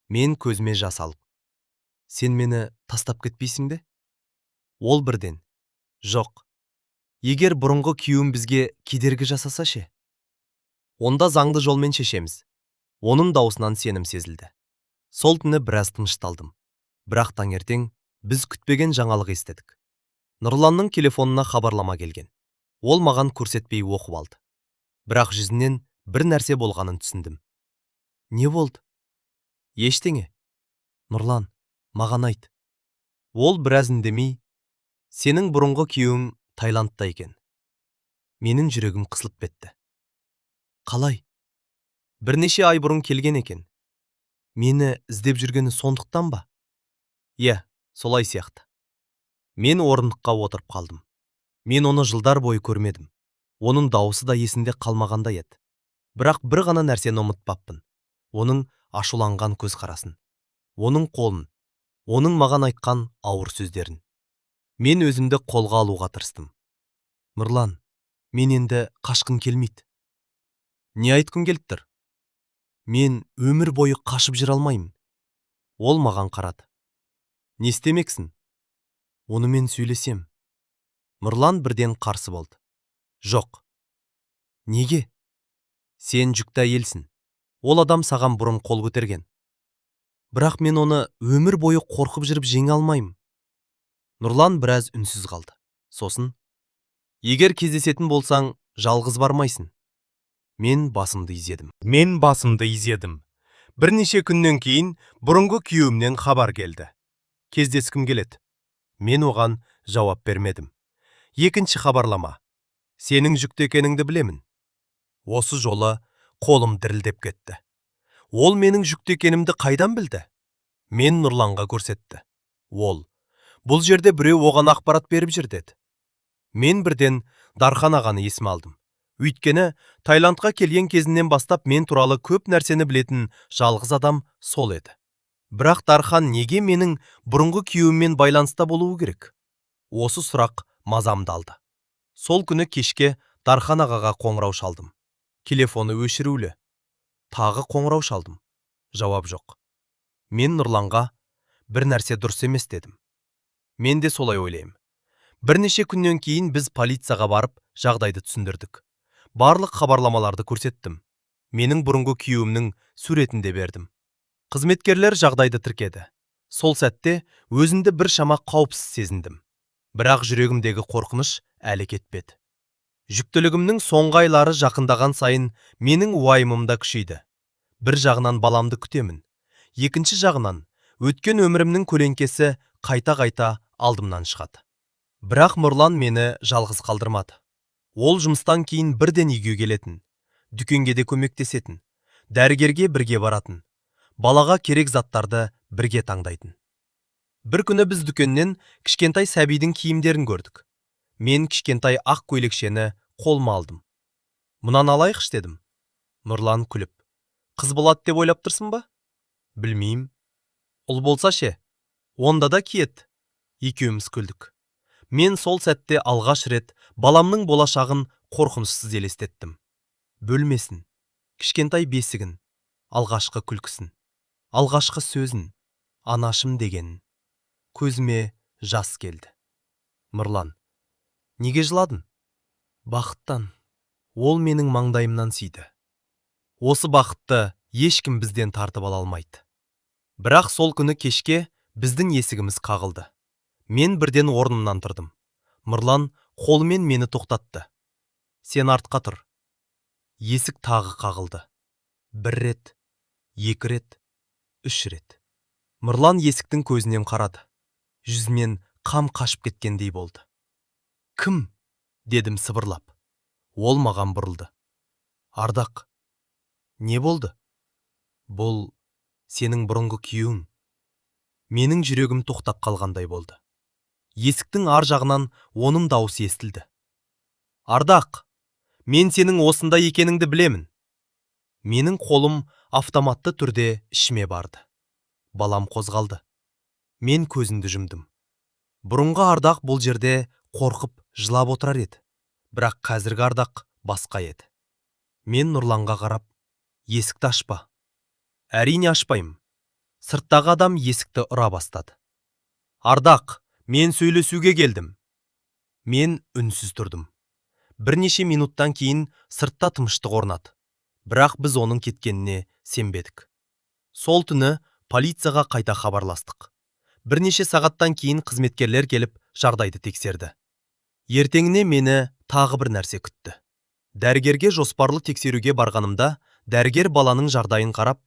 Speaker 2: Мен көзіме жас алып: сен мені тастап кетпейсің бе? Ол бірден: жоқ. Егер бұрынғы күйеуім бізге кедергі жасаса ше? Онда заңды жолмен шешеміз. Оның даусынан сенім сезілді. Сол түні біраз тынышталдым. Бірақ таңертең біз күтпеген жаңалық естідік. Нұрланның телефонына хабарлама келген. Ол маған көрсетпей оқып алды. Бірақ жүзінен бір нәрсе болғанын түсіндім. Не болды? Ештеңе. Нұрлан, маған айт. Ол біраз үндемей: сенің бұрынғы күйеуің Таиландта екен. Менің жүрегім қысылып кетті. Қалай? Бірнеше ай бұрын келген екен. Мені іздеп жүргені сондықтан ба? Иә, солай сияқты. Мен орындыққа отырып қалдым. Мен оны жылдар бойы көрмедім. Оның дауысы да есінде қалмағандай еді. Бірақ бір ғана нәрсені ұмытпаппын. Оның ашуланған көзқарасын, оның қолын, оның маған айтқан ауыр сөздерін. Мен өзімді қолға алуға тырыстым. Нұрлан, мен енді қашқым келмейді. Не айтқың келіп тұр? Мен өмір бойы қашып жүре алмаймын. Ол маған қарады. Не істемексің? Онымен сөйлесем. Нұрлан бірден қарсы болды. Жоқ. Неге? Сен жүкті әйелсің. Ол адам саған бұрын қол көтерген. Бірақ мен оны өмір бойы қорқып жүріп жеңе алмаймын. Нұрлан біраз үнсіз қалды. Сосын: егер кездесетін болсаң, жалғыз бармайсың. Мен басымды изедім. Бірнеше күннен кейін бұрынғы күйеуімнен хабар келді. Кездескім келеді. Мен оған жауап бермедім. Екінші хабарлама: сенің жүкті екеніңді білемін. Осы жолы қолым дірілдеп кетті. Ол менің жүкті екенімді қайдан білді? Мен Нұрланға көрсетті. Ол: бұл жерде біреу оған ақпарат беріп жүр деді. Мен бірден Дархан ағаны есіме алдым. Өйткені Таиландқа келген кезінен бастап мен туралы көп нәрсені білетін жалғыз адам сол еді. Бірақ Дархан неге менің бұрынғы күйеуіммен байланыста болуы керек? Осы сұрақ мазамды алды. Сол күні кешке Дархан ағаға қоңырау шалдым. Телефоны өшірулі. Тағы қоңырау шалдым. Жауап жоқ. Мен Нұрланға: бір нәрсе дұрыс емес дедім. Мен де солай ойлаймын. Бірнеше күннен кейін біз полицияға барып, жағдайды түсіндірдік. Барлық хабарламаларды көрсеттім. Менің бұрынғы күйеуімнің суретін де бердім. Қызметкерлер жағдайды тіркеді. Сол сәтте өзімді бір шама қауіпсіз сезіндім. Бірақ жүрегімдегі қорқыныш әлі кетпеді. Жүктілігімнің соңғы айлары жақындаған сайын менің уайымым да күшейді. Бір жағынан баламды күтемін. Екінші жағынан өткен өмірімнің көлеңкесі қайта-қайта алдымнан шығады. Бірақ Нұрлан мені жалғыз қалдырмады. Ол жұмыстан кейін бірден үйге келетін, дүкенге де көмектесетін, дәрігерге бірге баратын. балаға керек заттарды бірге таңдайтын. Бір күні біз дүкеннен кішкентай сәбидің киімдерін көрдік. Мен кішкентай ақ көйлекшені қолыма алдым. Мұнан алайықшы дедім. Нұрлан күліп. Қыз болады деп ойлап тұрсың ба? Білмеймін. Ұл болса ше? Онда да киет. Екеуміз күлдік. Мен сол сәтте алғаш рет баламның болашағын қорқынышсыз елестеттім. Бөлмесін, кішкентай бесігін, алғашқы күлкісін, алғашқы сөзін, анашым дегенін. Көзіме жас келді. Нұрлан, неге жыладың? Бақыттан. Ол менің маңдайымнан сүйді. Осы бақытты ешкім бізден тартып ала алмайды. Бірақ сол күні кешке біздің есігіміз қағылды. Мен бірден орнымнан тұрдым. Нұрлан қолымен мені тоқтатты. Сен артқа тұр. Есік тағы қағылды. Бір рет, екі рет, үш рет. Нұрлан есіктің көзінен қарады. Жүзінен қам қашып кеткендей болды. Кім? Дедім сыбырлап. Ол маған бұрылды. Ардақ. Не болды? Бұл сенің бұрынғы күйеуің. Менің жүрегім тоқтап қалғандай болды. Есіктің ар жағынан оның дауысы естілді. Ардақ, мен сенің осында екеніңді білемін. Менің қолым автоматты түрде ішіме барды. Балам қозғалды. Мен көзімді жұмдым. Бұрынғы Ардақ бұл жерде қорқып, жылап отырар еді. Бірақ қазіргі Ардақ басқа еді. Мен Нұрланға қарап, есікті ашпа. Әрине ашпаймын. Сырттағы адам есікті ұра бастады. Ардақ, мен сөйлесуге келдім. Мен үнсіз тұрдым. Бірнеше минуттан кейін сыртта тыныштық орнады. Бірақ біз оның кеткеніне сенбедік. Сол түні полицияға қайта хабарластық. Бірнеше сағаттан кейін қызметкерлер келіп жағдайды тексерді. Ертеңіне мені тағы бір нәрсе күтті. Дәрігерге жоспарлы тексеруге барғанымда, дәрігер баланың жағдайын қарап,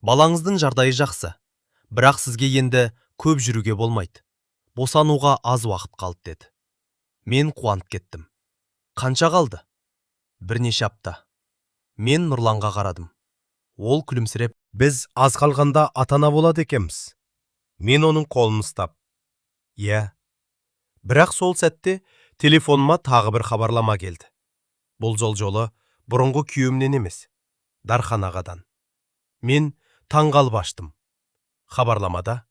Speaker 2: балаңыздың жағдайы жақсы, бірақ сізге енді көп жүруге болмайды. Босануға аз уақыт қалды деді. Мен қуанып кеттім. Қанша қалды? Бірнеше апта. Мен Нұрланға қарадым. Ол күлімсіреп, біз аз қалғанда ата-ана болады екенбіз. Мен оның қолын ұстап. Иә. Бірақ сол сәтте телефоныма тағы бір хабарлама келді. Бұл жолы бұрынғы күйеуімнен емес, Дархан ағадан. Мен таңғалып аштым. Хабарламада: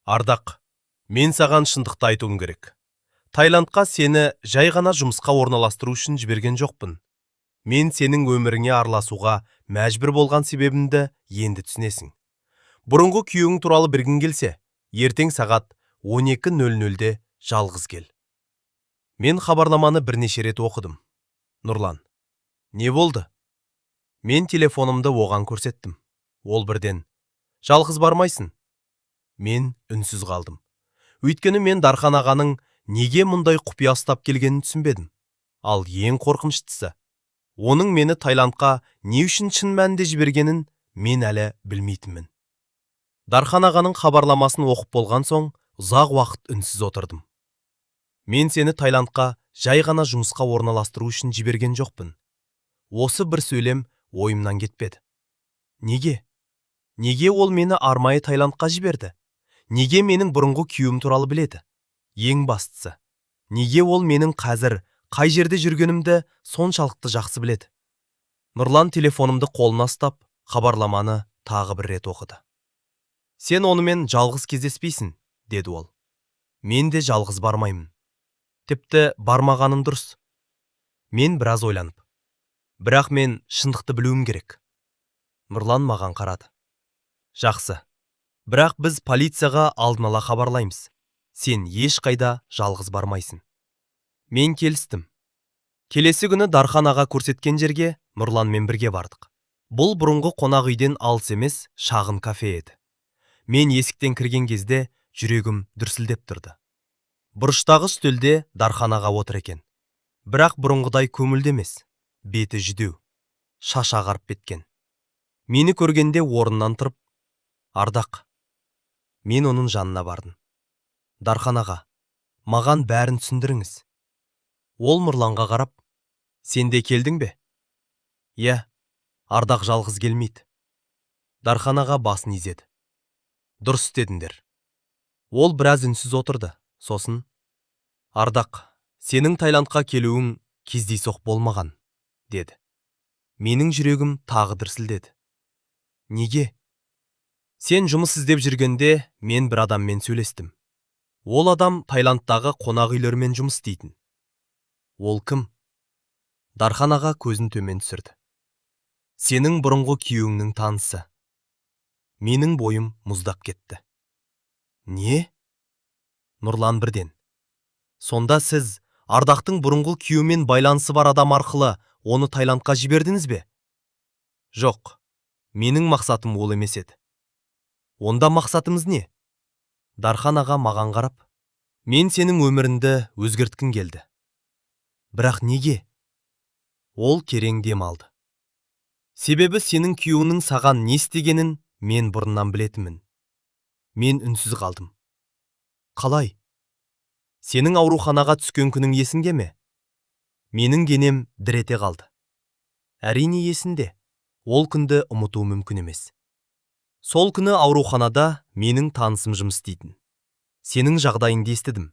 Speaker 2: Ардақ, мен саған шындықты айтуым керек. Таиландқа сені жай ғана жұмысқа орналастыру үшін жіберген жоқпын. Мен сенің өміріңе араласуға мәжбүр болған себебімді енді түсінесің. Бұрынғы күйеуің туралы білгің келсе, ертең сағат 12:00-де жалғыз кел. Мен хабарламаны бірнеше рет оқыдым. Нұрлан, не болды? Мен телефонымды оған көрсеттім. Ол бірден: жалғыз бармайсың. Мен үнсіз қалдым. Өйткені мен Дархан ағаның неге мұндай құпия ұстап келгенін түсінбедім. Ал ең қорқыныштысы, оның мені Таиландқа не үшін шын мәнінде жібергенін мен әлі білмейтінмін. Дархан ағаның хабарламасын оқып болған соң, ұзақ уақыт үнсіз отырдым. Мен сені Таиландқа жай ғана жұмысқа орналастыру үшін жіберген жоқпын. Осы бір сөйлем ойымнан кетпеді. Неге? Неге ол мені армайы Таиландқа жіберді? Неге менің бұрынғы күйеуім туралы біледі? Ең бастысы, неге ол менің қазір қай жерде жүргенімді соншалықты жақсы біледі? Нұрлан телефонымды қолына ұстап, хабарламаны тағы бір рет оқыды. Сен онымен жалғыз кездеспейсің, деді ол. Мен де жалғыз бармаймын. Тіпті бармағаның дұрыс. Мен біраз ойланып. Бірақ мен шындықты білуім керек. Нұрлан маған қарады. Жақсы. Бірақ біз полицияға алдын ала хабарлаймыз. Сен ешқайда жалғыз бармайсың. Мен келістім. Келесі күні Дархан аға көрсеткен жерге Нұрланмен бірге бардық. Бұл бұрынғы қонақ үйден алыс емес, шағын кафе еді. Мен есіктен кірген кезде жүрегім дүрсілдеп тұрды. Бұрыштағы үстелде Дархан аға отыр екен. Бірақ бұрынғыдай көңілді емес. Беті жүдеу, шаш ағарып кеткен. Мені көргенде орнынан тұрып: Ардақ. Мен оның жанына бардым. Дархан аға, маған бәрін түсіндіріңіз. Ол Нұрланға қарап: сен де келдің бе? Иә, Ардақ жалғыз келмейді. Дарханаға басын изеді. Дұрыс істедіңдер. Ол біраз үнсіз отырды. Сосын: Ардақ, сенің Таиландқа келуің кездейсоқ болмаған, деді. Менің жүрегім тағы дүрсілдеді. Неге? Сен жұмыс іздеп жүргенде мен бір адаммен сөйлестім. Ол адам Таиландтағы қонақ үйлермен жұмыс істейтін. Ол кім? Дарханаға көзін төмен түсірді. Сенің бұрынғы күйеуіңнің танысы. Менің бойым мұздап кетті. Не? Нұрлан бірден: Сонда сіз Ардақтың бұрынғы күйеуімен байланысы бар адам арқылы оны Таиландқа жібердіңіз бе? Жоқ, менің мақсатым ол емес еді. Онда мақсатымыз не? Дархан аға маған қарап: Мен сенің өміріңді өзгерткім келді. Бірақ неге? Ол керең дем алды. Себебі сенің күйеуіңнің саған не істегенін мен бұрыннан білетінмін. Мен үнсіз қалдым. Қалай? Сенің ауруханаға түскен күнің есіңде ме? Менің денем дір ете қалды. Әрине есінде. Ол күнді ұмыту мүмкін емес. Сол күні ауруханада менің танысым жұмыс істейтін. Сенің жағдайыңды естідім.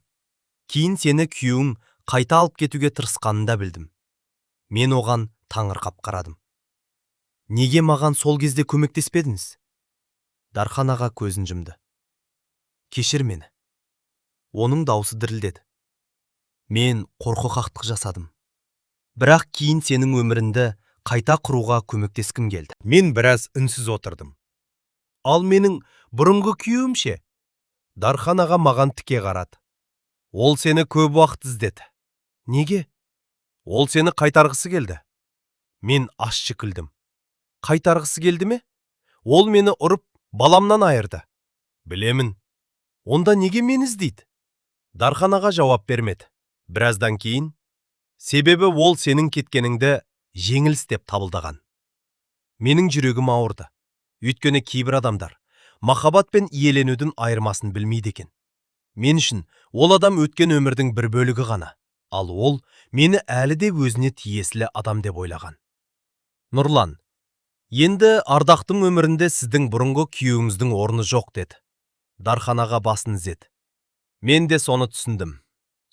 Speaker 2: Кейін сені күйеуің қайта алып кетуге тырысқанын да білдім. Мен оған таңырқап қарадым. Неге маған сол кезде көмектеспедіңіз? Дархан аға көзін жұмды. Кешір мені. Оның даусы дірілдеді. Мен қорқақтық жасадым. Бірақ кейін сенің өміріңді қайта құруға көмектескім келді. Мен біраз үнсіз отырдым. Ал менің бұрынғы күйеуім ше? Дархан аға маған тіке қарады. Ол сені көп уақыт іздеді. Неге? Ол сені қайтарғысы келді. Мен аш күлдім. Қайтарғысы келді ме? Ол мені ұрып, баламнан айырды. Білемін. Онда неге мені іздейді? Дархан аға жауап бермеді. Біраздан кейін: Себебі ол сенің кеткеніңді жеңіліс деп табылдаған. Менің жүрегім ауырды. Өйткені кейбір адамдар махаббат пен иеленудің айырмасын білмейді екен. Мен үшін ол адам өткен өмірдің бір бөлігі ғана, ал ол мені әлі де өзіне тиесілі адам деп ойлаған. Нұрлан, енді Ардақтың өмірінде сіздің бұрынғы күйеуіңіздің орны жоқ, деді. Дархан аға басын изеді. Мен де соны түсіндім.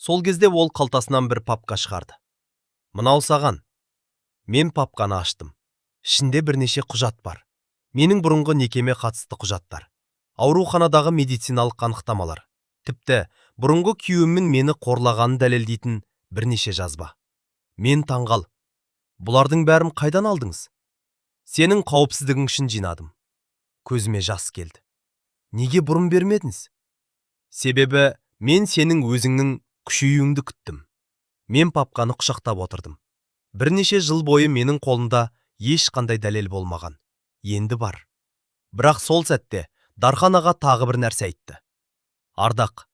Speaker 2: Сол кезде ол қалтасынан бір папка шығарды. Мынау саған. Мен папканы аштым. Ішінде бірнеше құжат бар. Менің бұрынғы некеме қатысты құжаттар. Ауруханадағы медициналық анықтамалар. Тіпті бұрынғы күйеуімнің мені қорлағанын дәлелдейтін бірнеше жазба. Мен таңғал. Бұлардың бәрін қайдан алдыңыз? Сенің қауіпсіздігің үшін жинадым. Көзіме жас келді. Неге бұрын бермедіңіз? Себебі мен сенің өзіңнің күшеюіңді күттім. Мен папканы құшақтап отырдым. Бірнеше жыл бойы менің қолымда ешқандай дәлел болмаған. Енді бар. Бірақ сол сәтте Дархан аға тағы бір нәрсе айтты. Ардақ,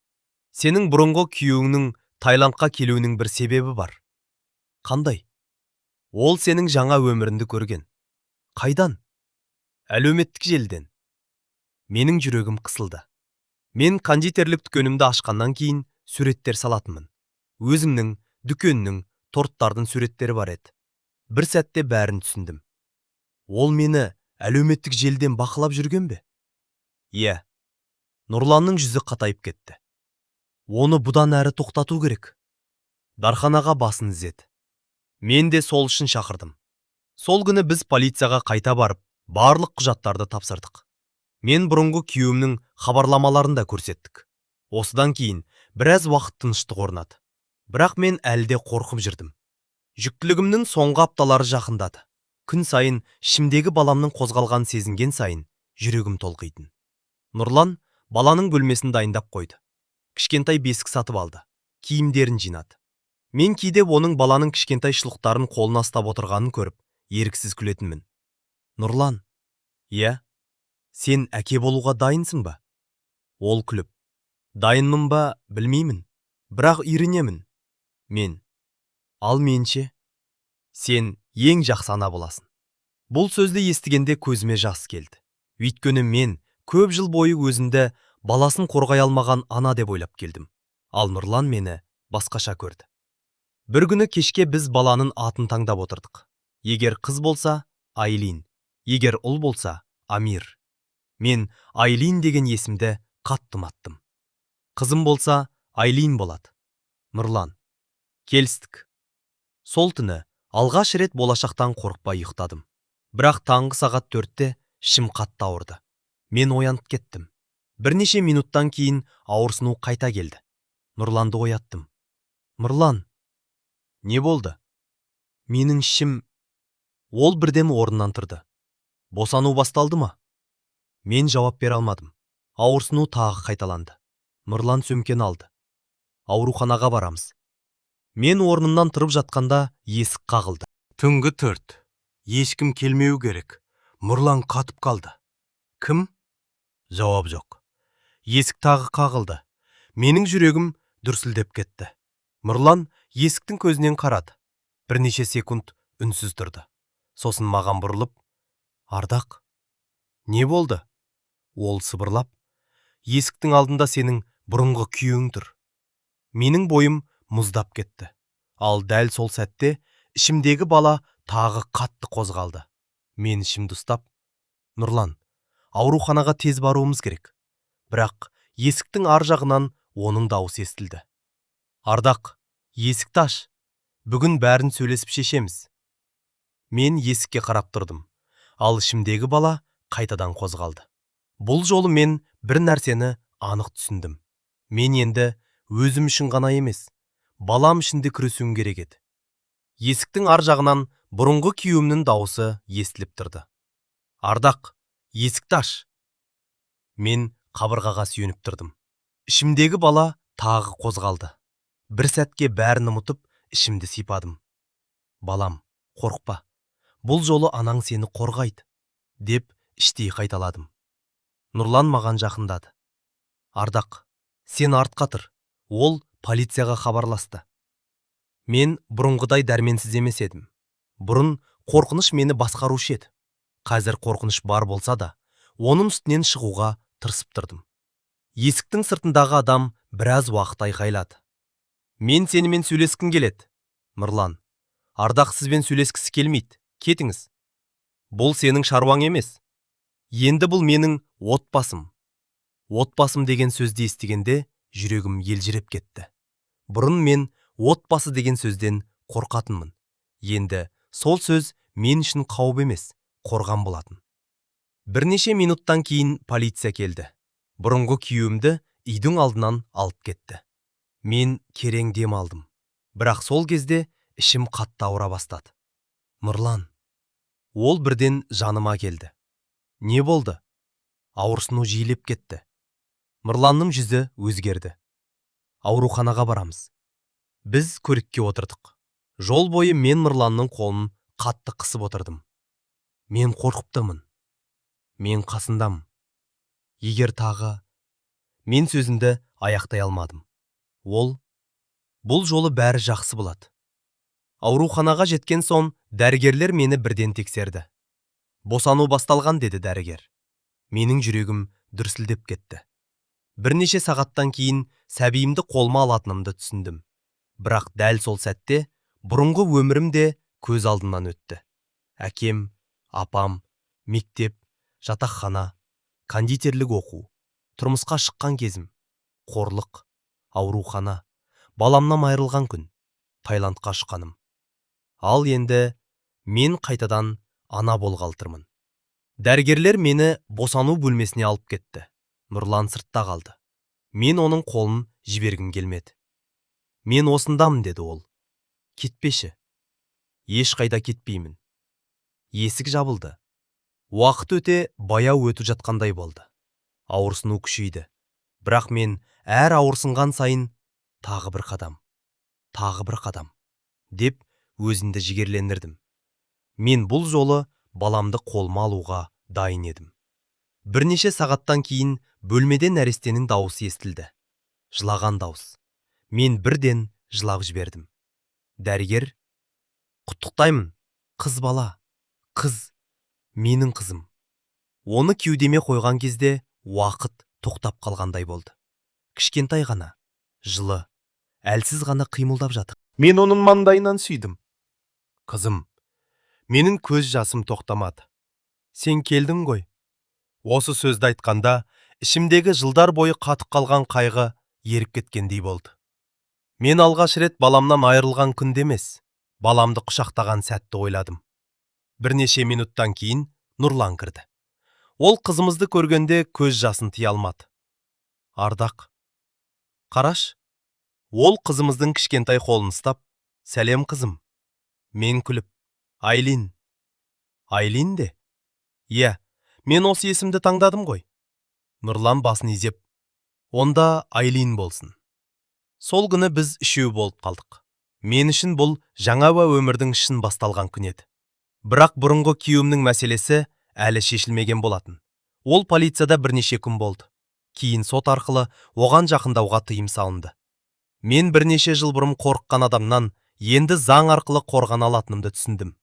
Speaker 2: сенің бұрынғы күйеуіңнің Таиландқа келуінің бір себебі бар. Қандай? Ол сенің жаңа өміріңді көрген. Қайдан? Әлеуметтік желіден. Менің жүрегім қысылды. Мен кондитерлік дүкенімді ашқаннан кейін суреттер салатынмын. Өзімнің, дүкеннің, торттардың суреттері бар еді. Бір сәтте бәрін түсіндім. Ол мені әлеуметтік желіден бақылап жүрген бе? Иә. Нұрланның жүзі қатайып кетті. Оны бұдан әрі тоқтату керек. Дархан аға басын изеді. Мен де сол үшін шақырдым. Сол күні біз полицияға қайта барып, барлық құжаттарды тапсырдық. Мен бұрынғы күйеуімнің хабарламаларын да көрсеттік. Осыдан кейін біраз уақыт тыныштық орнады. Бірақ мен әлі де қорқып жүрдім. Жүктілігімнің соңғы апталары жақындады. Күн сайын ішімдегі баламның қозғалған сезінген сайын жүрегім толқитын. Нұрлан баланың бөлмесін дайындап қойды. Кішкентай бесік сатып алды. Киімдерін жинады. Мен кейде оның баланың кішкентай шұлықтарын қолына ұстап отырғанын көріп, еріксіз күлетінмін. Нұрлан, иә, сен әке болуға дайынсың ба? Ол күліп: Дайынмын ба, білмеймін, бірақ үйренемін. Мен: Ал менше? Сен ең жақсы ана боласың. Бұл сөзді естігенде көзіме жас келді. Өйткені мен көп жыл бойы өзімді баласын қорғай алмаған ана деп ойлап келдім. Ал Нұрлан мені басқаша көрді. Бір күні кешке біз баланың атын таңдап отырдық. Егер қыз болса, Айлин, егер ұл болса, Амир. Мен Айлин деген есімді қатты ұнаттым. Қызым болса Айлин болады. Нұрлан. Келістік. Сол түні алғаш рет болашақтан қорықпай ұйықтадым. Бірақ таңғы сағат 4-те ішім қатты ауырды. Мен оянып кеттім. Бірнеше минуттан кейін ауырсыну қайта келді. Нұрланды ояттым. Нұрлан, не болды? Менің ішім... Ол бірден орнынан тұрды. Босану басталды ма? Мен жауап бере алмадым. Ауырсыну тағы қайталанды. Нұрлан сөмкені алды. Ауруханаға барамыз. Мен орнымнан тұрып жатқанда есік қағылды. Түнгі 4. Ешкім келмеу керек. Нұрлан қатып қалды. Кім? Жауап жоқ. Есік тағы қағылды. Менің жүрегім дүрсілдеп кетті. Нұрлан есіктің көзінен қарады. Бірнеше секунд үнсіз тұрды. Сосын маған бұрылып, Ардақ, не болды? Ол сыбырлап, есіктің алдында сенің бұрынғы күйеуің тұр. Менің бойым мұздап кетті. Ал дәл сол сәтте ішімдегі бала тағы қатты қозғалды. Мен ішімді ұстап, Нұрлан, ауруханаға тез баруымыз керек. Бірақ есіктің ар жағынан оның дауысы естілді. Ардақ, есікті аш. Бүгін бәрін сөйлесіп шешеміз. Мен есікке қарап тұрдым. Ал ішімдегі бала қайтадан қозғалды. Бұл жолы мен бір нәрсені анық түсіндім. Мен енді өзім үшін ғана емес, балам үшін де күресуім керек еді. Есіктің ар жағынан бұрынғы күйеуімнің дауысы естіліп тұрды. Ардақ, есікті аш. Мен қабырғаға сүйеніп тұрдым. Ішімдегі бала тағы қозғалды. Бір сәтке бәрін ұмытып, ішімді сипадым. Балам, қорықпа. Бұл жолы анаң сені қорғайды, деп іштей қайталадым. Нұрлан маған жақындады. Ардақ, сен артқа тұр. Ол полицияға хабарласты. Мен бұрынғыдай дәрменсіз емес едім. Бұрын қорқыныш мені басқарушы еді. Қазір қорқыныш бар болса да, оның үстінен шығуға тырысып тұрдым. Есіктің сыртындағы адам біраз уақыт айқайлады. Мен сенімен сөйлескім келеді. Нұрлан, Ардақ сізбен сөйлескісі келмейді. Кетіңіз. Бұл сенің шаруаң емес. Енді бұл менің отбасым. Отбасым деген сөзді естігенде жүрегім елжіреп кетті. Бұрын мен отбасы деген сөзден қорқатынмын. Енді сол сөз мен үшін қауіп емес, қорған болатын. Бірнеше минуттан кейін полиция келді. Бұрынғы күйеуімді үйдің алдынан алып кетті. Мен керең дем алдым. Бірақ сол кезде ішім қатты ауыра бастады. Нұрлан. Ол бірден жаныма келді. Не болды? Ауырсыну жиілеп кетті. Нұрланның жүзі өзгерді. Ауруханаға барамыз. Біз көлікке отырдық. Жол бойы мен Нұрланның қолын қатты қысып отырдым. Мен қорқыптымын. Мен қасындамын. Егер тағы... Мен сөзімді аяқтай алмадым. Бұл жолы бәрі жақсы болады. Ауруханаға жеткен соң дәрігерлер мені бірден тексерді. Босану басталған, деді дәрігер. Менің жүрегім дүрсілдеп кетті. Бірнеше сағаттан кейін сәбиімді қолыма алатынымды түсіндім. Бірақ дәл сол сәтте бұрынғы өмірім де көз алдымнан өтті. Әкем, апам, мектеп, жатақхана, кондитерлік оқу, тұрмысқа шыққан кезім, қорлық, аурухана, баламнан айырылған күн, Таиландқа ұшқаным. Ал енді мен қайтадан ана болғалы тұрмын. Дәрігерлер мені босану бөлмесіне алып кетті. Нұрлан сыртта қалды. Мен оның қолын жібергім келмеді. Мен осындамын, деді ол. Кетпеші. Ешқайда кетпеймін. Есік жабылды. Уақыт өте баяу өтіп жатқандай болды. Ауырсыну күшейді. Бірақ мен әр ауырсынған сайын тағы бір қадам, деп өзімді жігерлендірдім. Мен бұл жолы баламды қолыма алуға дайын едім. Бірнеше сағаттан кейін бөлмеден нәрестенің дауысы естілді. Жылаған дауыс. Мен бірден жылап жібердім. Дәрігер, құттықтаймын, қыз бала, қыз, менің қызым. Оны кеудеме қойған кезде уақыт тоқтап қалғандай болды. Кішкентай ғана, жылы, әлсіз ғана қимылдап жатыр. Мен оның маңдайынан сүйдім. Қызым, менің көз жасым тоқтамады. Сен келдің ғой, Осы сөзді айтқанда, ішімдегі жылдар бойы қатып қалған қайғы еріп кеткендей болды. Мен алғаш рет баламнан айырылған күнде емес, баламды құшақтаған сәтті ойладым. Бірнеше минуттан кейін Нұрлан кірді. Ол қызымызды көргенде көз жасын тия алмады. Ардақ, қараш, ол қызымыздың кішкентай қолын ұстап, сәлем қызым. Мен күліп, Айлин. Айлин де? Иә, мен осы есімді таңдадым ғой. Нұрлан басын изеп, онда Айлин болсын. Сол күні біз үшеу болып қалдық. Мен үшін бұл жаңа өмірдің шын басталған күн еді. Бірақ бұрынғы күйеуімнің мәселесі әлі шешілмеген болатын. Ол полицияда бірнеше күн болды. Кейін сот арқылы оған жақындауға тыйым салынды. Мен бірнеше жыл бұрын қорыққан адамнан енді заң арқылы қорғана алатынымды түсіндім.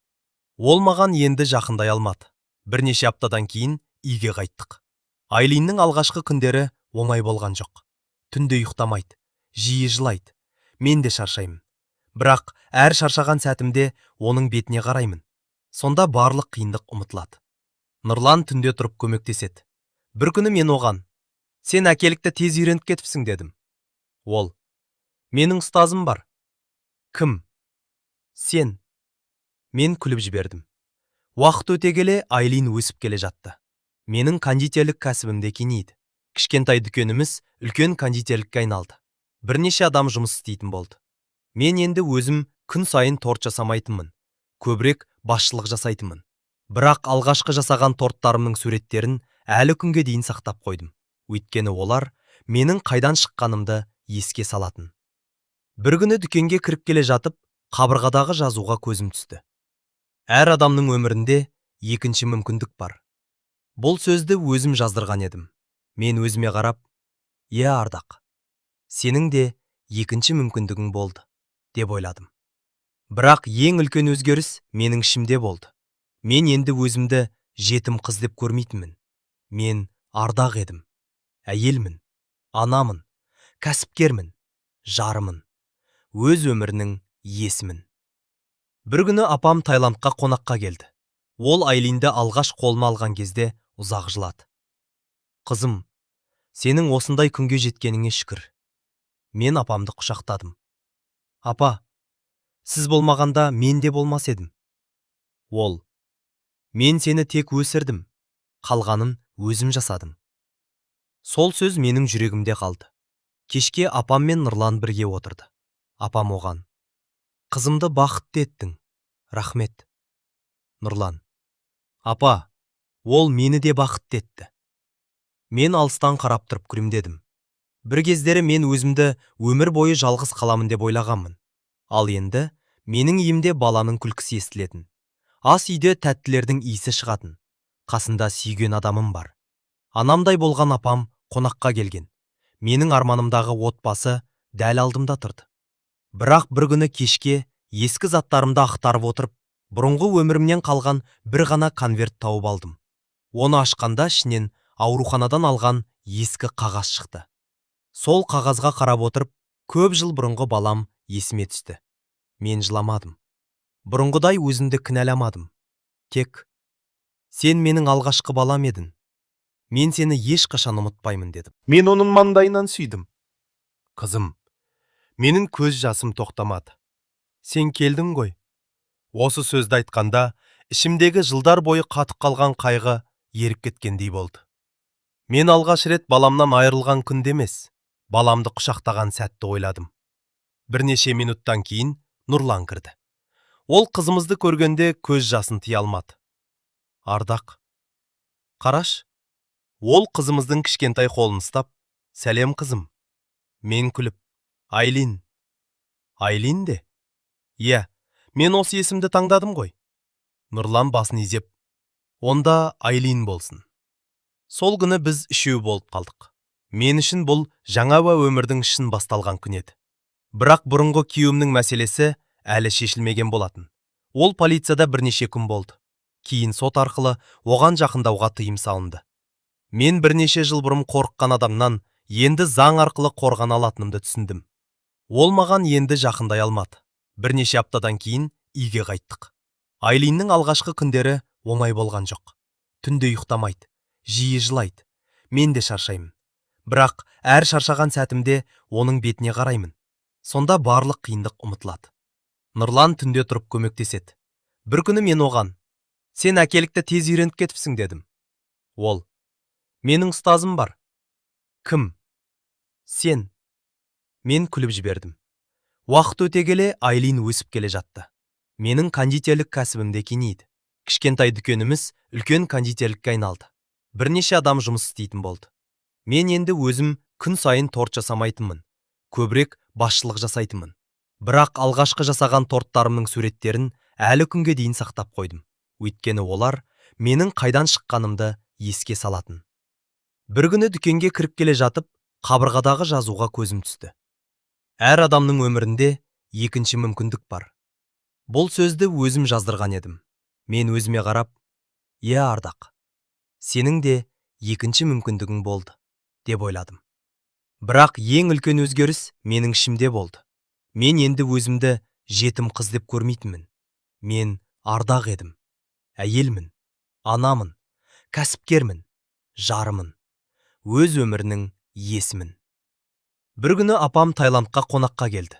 Speaker 2: Ол маған енді жақындай алмады. Бірнеше аптадан кейін үйге қайттық. Айлиннің алғашқы күндері оңай болған жоқ. Түнде ұйықтамайды, жиі жылайды. Мен де шаршаймын. Бірақ әр шаршаған сәтімде оның бетіне қараймын. Сонда барлық қиындық ұмытылады. Нұрлан түнде тұрып көмектеседі. Бір күні мен оған, сен әкелікті тез үйреніп кетіпсің дедім. Ол, менің ұстазым бар. Кім? Сен. Мен күліп жібердім. Уақыт өте келе Айлин өсіп келе жатты. Менің кондитерлік кәсібімде кеңейді. Кішкентай дүкеніміз үлкен кондитерлікке айналды. Бірнеше адам жұмыс істейтін болды. Мен енді өзім күн сайын торт жасамайтынмын. Көбірек басшылық жасайтынмын. Бірақ алғашқы жасаған торттарымның суреттерін әлі күнге дейін сақтап қойдым. Өйткені олар менің қайдан шыққанымды еске салатын. Бір күні дүкенге кіріп келе жатып, қабырғадағы жазуға көзім түсті. Әр адамның өмірінде екінші мүмкіндік бар. Бұл сөзді өзім жаздырған едім. Мен өзіме қарап, «Иә, Ардақ, сенің де екінші мүмкіндігің болды», деп ойладым. Бірақ ең үлкен өзгеріс менің ішімде болды. Мен енді өзімді жетім қыз деп көрмейтінмін. Мен Ардақ едім. Әйелмін, анамын, кәсіпкермін, жарымын. Өз өмірінің иесімін. Бір күні апам Таиландқа қонаққа келді. Ол Айлинді алғаш қолына алған кезде ұзақ жылады. Қызым, сенің осындай күнге жеткеніңе шүкір. Мен апамды құшақтадым. Апа, сіз болмағанда мен де болмас едім. Ол, мен сені тек өсірдім, қалғанын өзім жасадым. Сол сөз менің жүрегімде қалды. Кешке апам мен Нұрлан бірге отырды. Апам оған, қызымды бақытты еттің, рахмет. Нұрлан, апа, ол мені де бақытты етті. Мен алыстан қарап тұрып күлімдедім. Бір кездері мен өзімді өмір бойы жалғыз қаламын деп ойлағанмын. Ал енді менің үйімде баланың күлкісі естілетін. Ас үйде тәттілердің иісі шығатын. Қасында сүйген адамым бар. Анамдай болған апам қонаққа келген. Менің арманымдағы отбасы дәл алдымда тұрды. Бірақ бір күні кешке ескі заттарымды ақтарып отырып, бұрынғы өмірімнен қалған бір ғана конверт тауып алдым. Оны ашқанда ішінен ауруханадан алған ескі қағаз шықты. Сол қағазға қарап отырып, көп жыл бұрынғы балам есіме түсті. Мен жыламадым. Бұрынғыдай өзімді кінәламадым. Тек, сен менің алғашқы балам едің. Мен сені ешқашан ұмытпаймын дедім. Мен оның маңдайынан сүйдім. Қызым, менің көз жасым тоқтамады. Сен келдің ғой. Осы сөзді айтқанда, ішімдегі жылдар бойы қатып қалған қайғы еріп кеткендей болды. Мен алғаш рет баламнан айырылған күнде емес, баламды құшақтаған сәтті ойладым. Бірнеше минуттан кейін Нұрлан кірді. Ол қызымызды көргенде көз жасын тия алмады. Ардақ, қараш, ол қызымыздың кішкентай қолын ұстап, сәлем қызым. Мен күліп, Айлин. Айлин де? Иә, мен осы есімді таңдадым ғой. Нұрлан басын изеп, онда Айлин болсын. Сол күні біз үшеу болып қалдық. Мен үшін бұл жаңа өмірдің шын басталған күн еді. Бірақ бұрынғы күйеуімнің мәселесі әлі шешілмеген болатын. Ол полицияда бірнеше күн болды. Кейін сот арқылы оған жақындауға тыйым салынды. Мен бірнеше жыл бұрын қорыққан адамнан енді заң арқылы қорғана алатынымды түсіндім. Ол маған енді жақындай алмады. Бірнеше аптадан кейін үйге қайттық. Айлиннің алғашқы күндері оңай болған жоқ. Түнде ұйықтамайды, жиі жылайды. Мен де шаршаймын. Бірақ әр шаршаған сәтімде оның бетіне қараймын. Сонда барлық қиындық ұмытылады. Нұрлан түнде тұрып көмектеседі. Бір күні мен оған: "Сен әкелікті тез үйреніп кетіпсің" дедім. Ол: "Менің ұстазым бар." "Кім?" "Сен." Мен күліп жібердім. Уақыт өте келе Айлин өсіп келе жатты. Менің кондитерлік кәсібімде кеңейді. Кішкентай дүкеніміз үлкен кондитерлікке айналды. Бірнеше адам жұмыс істейтін болды. Мен енді өзім күн сайын торт жасамайтынмын. Көбірек басшылық жасайтынмын. Бірақ алғашқы жасаған торттарымның суреттерін әлі күнге дейін сақтап қойдым. Өйткені олар менің қайдан шыққанымды еске салатын. Бір күні дүкенге кіріп келе жатып, қабырғадағы жазуға көзім түсті. Әр адамның өмірінде екінші мүмкіндік бар. Бұл сөзді өзім жаздырған едім. Мен өзіме қарап: "Иә, Ардақ, сенің де екінші мүмкіндігің болды" деп ойладым. Бірақ ең үлкен өзгеріс менің ішімде болды. Мен енді өзімді жетім қыз деп көрмейтінмін. Мен Ардақ едім. Әйелмін, анамын, кәсіпкермін, жарымын, өз өмірінің иесімін. Бір күні апам Таиландқа қонаққа келді.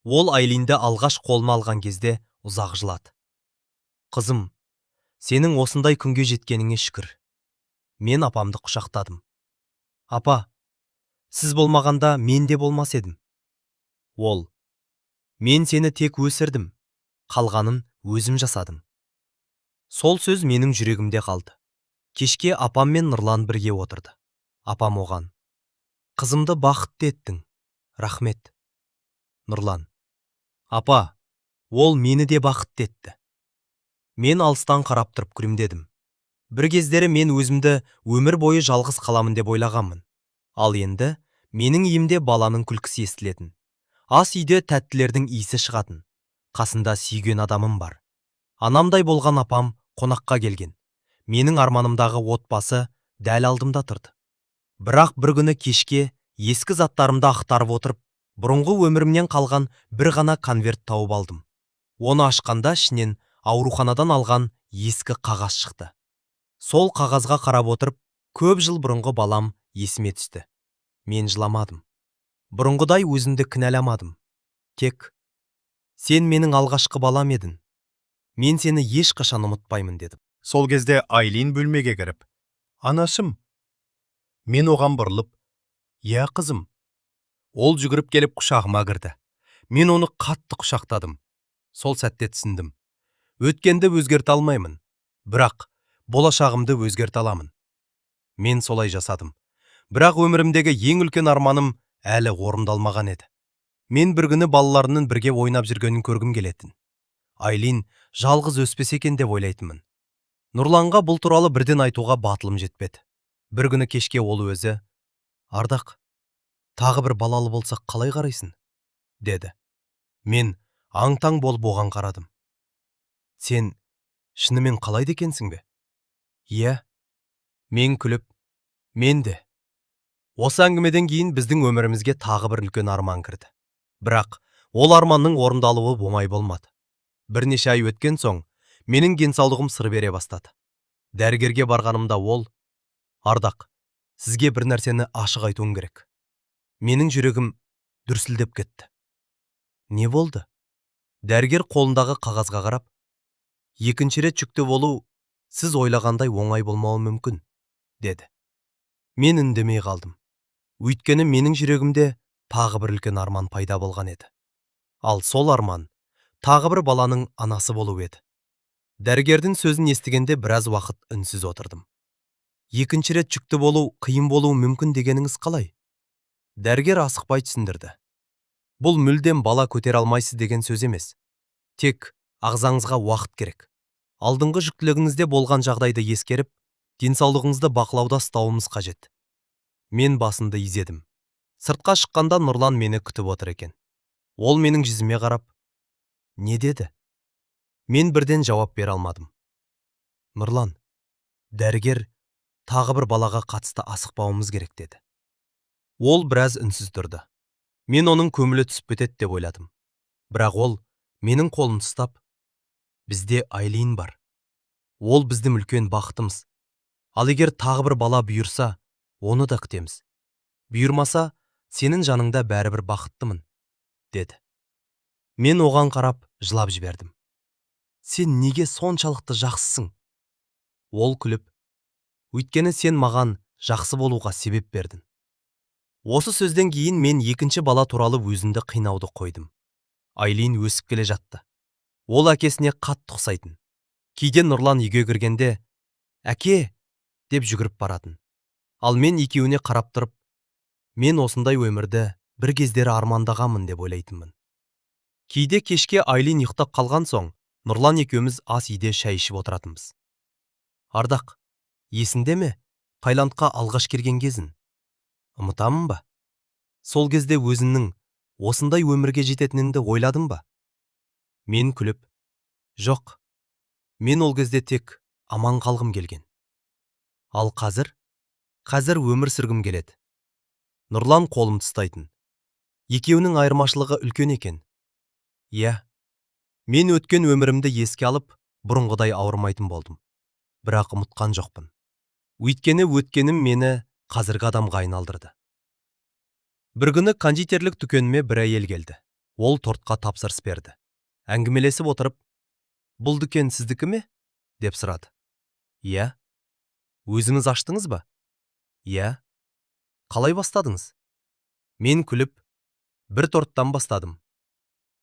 Speaker 2: Ол Айлинді алғаш қолына алған кезде ұзақ жылады. "Қызым, сенің осындай күнге жеткеніңе шүкір." Мен апамды құшақтадым. "Апа, сіз болмағанда мен де болмас едім." Ол: "Мен сені тек өсірдім, қалғанын өзім жасадым." Сол сөз менің жүрегімде қалды. Кешке апам мен Нұрлан бірге отырды. Апам оған: "Қызымды бақытты еттің, рахмет." Нұрлан: "Апа, ол мені де бақытты етті." Мен алыстан қарап тұрып күлімдедім. Бір кездері мен өзімді өмір бойы жалғыз қаламын деп ойлағанмын. Ал енді менің үйімде баланың күлкісі естілетін. Ас үйде тәттілердің иісі шығатын. Қасында сүйген адамым бар. Анамдай болған апам қонаққа келген. Менің арманымдағы отбасы дәл алдымда тұрды. Бірақ бір күні кешке ескі заттарымды ақтарып отырып, бұрынғы өмірімнен қалған бір ғана конверт тауып алдым. Оны ашқанда ішінен ауруханадан алған ескі қағаз шықты. Сол қағазға қарап отырып, көп жыл бұрынғы балам есіме түсті. Мен жыламадым. Бұрынғыдай өзімді кінәламадым. Тек: "Сен менің алғашқы балам едің. Мен сені ешқашан ұмытпаймын" дедім.
Speaker 3: Сол кезде Айлин бөлмеге кіріп: "Анашым." Мен оған бұрылып: "Иә, қызым."
Speaker 2: Ол жүгіріп келіп құшағыма кірді. Мен оны қатты құшақтадым. Сол сәтте түсіндім: өткенді өзгерте алмаймын, бірақ болашағымды өзгерте аламын. Мен солай жасадым. Бірақ өмірімдегі ең үлкен арманым әлі орындалмаған еді. Мен бір күні балаларының бірге ойнап жүргенін көргім келетін. Айлин жалғыз өспесе екен деп ойлайтынмын. Нұрланға бұл туралы бірден айтуға батылым жетпеді. Бір күні кешке ол өзі: "Ардақ, тағы бір балалы болсақ қалай қарайсың?" деді. Мен аң-таң болып оған қарадым. "Сен шынымен қалайды екенсің бе?" "Иә." Мен күліп: "Мен де." Осы әңгімеден кейін біздің өмірімізге тағы бір үлкен арман кірді. Бірақ ол арманның орындалуы оңай болмады. Бірнеше ай өткен соң менің денсаулығым сыр бере бастады. Дәрігерге барғанымда ол: "Ардақ, сізге бір нәрсені ашық айтуым керек." Менің жүрегім дүрсілдеп кетті. "Не болды?" Дәрігер қолындағы қағазға қарап: "Екінші рет жүкті болу сіз ойлағандай оңай болмауы мүмкін" деді. Мен үндемей қалдым. Өйткені менің жүрегімде тағы бір үлкен арман пайда болған еді. Ал сол арман тағы бір баланың анасы болу еді. Дәрігердің сөзін естігенде біраз уақыт үнсіз отырдым. "Екінші рет жүкті болу қиын болуы мүмкін дегеніңіз қалай?" Дәрігер асықпай түсіндірді. "Бұл мүлдем бала көтере алмайсыз деген сөз емес. Тек ағзаңызға уақыт керек. Алдыңғы жүктілігіңізде болған жағдайды ескеріп, денсаулығыңызды бақылауда ұстауымыз қажет." Мен басымды изедім. Сыртқа шыққанда Нұрлан мені күтіп отыр екен. Ол менің жүзіме қарап: "Не деді?" Мен бірден жауап бере алмадым. "Нұрлан, дәрігер тағы бір балаға қатысты асықпауымыз керек" деді. Ол біраз үнсіз тұрды. Мен оның көңілі түсіп кетеді деп ойладым. Бірақ ол менің қолымды ұстап: "Бізде Айлин бар. Ол біздің үлкен бақытымыз. Ал егер тағы бір бала бұйырса, оны да күтеміз. Бұйырмаса, сенің жаныңда бәрібір бақыттымын, деді. Мен оған қарап жылап жібердім. Сен неге соншалықты жақсысың? Ол күліп, өйткені сен маған жақсы болуға себеп бердің. Осы сөзден кейін мен екінші бала туралы өзімді қинауды қойдым. Айлин өсіп келе жатты. Ол әкесіне қатты ұқсайтын. Кейде Нұрлан үйге кіргенде, «Әке!» деп жүгіріп баратын. Ал мен екеуіне қарап тұрып, мен осындай өмірді бір кездері армандағанмын деп ойлайтынмын. Кейде кешке Айлин ұйықтап қалған соң, Нұрлан екеуміз ас үйде шай ішіп отыратынбыз. Ардақ, есіңде ме? Тайландқа алғаш келген кезін. Ұмытамын ба? Сол кезде өзіңнің осындай өмірге жететініңді ойладың ба? Мен күліп, жоқ, мен ол кезде тек аман қалғым келген. Ал қазір өмір сүргім келеді. Нұрлан қолым тұстайтын. Екеуінің айырмашылығы үлкен екен. Иә, мен өткен өмірімді еске алып, бұрынғыдай ауырмайтын болдым. Бірақ ұмытқан жоқпын. Өйткені өткенім мені қазіргі адамға айналдырды. Бір күні кондитерлік дүкеніме бір әйел келді. Ол тортқа тапсырыс берді. Әңгімелесіп отырып, «Бұл дүкен сіздікі ме?» деп сұрады. «Иә». «Өзіңіз аштыңыз ба?» «Иә». «Қалай бастадыңыз?» Мен күліп, бір торттан бастадым.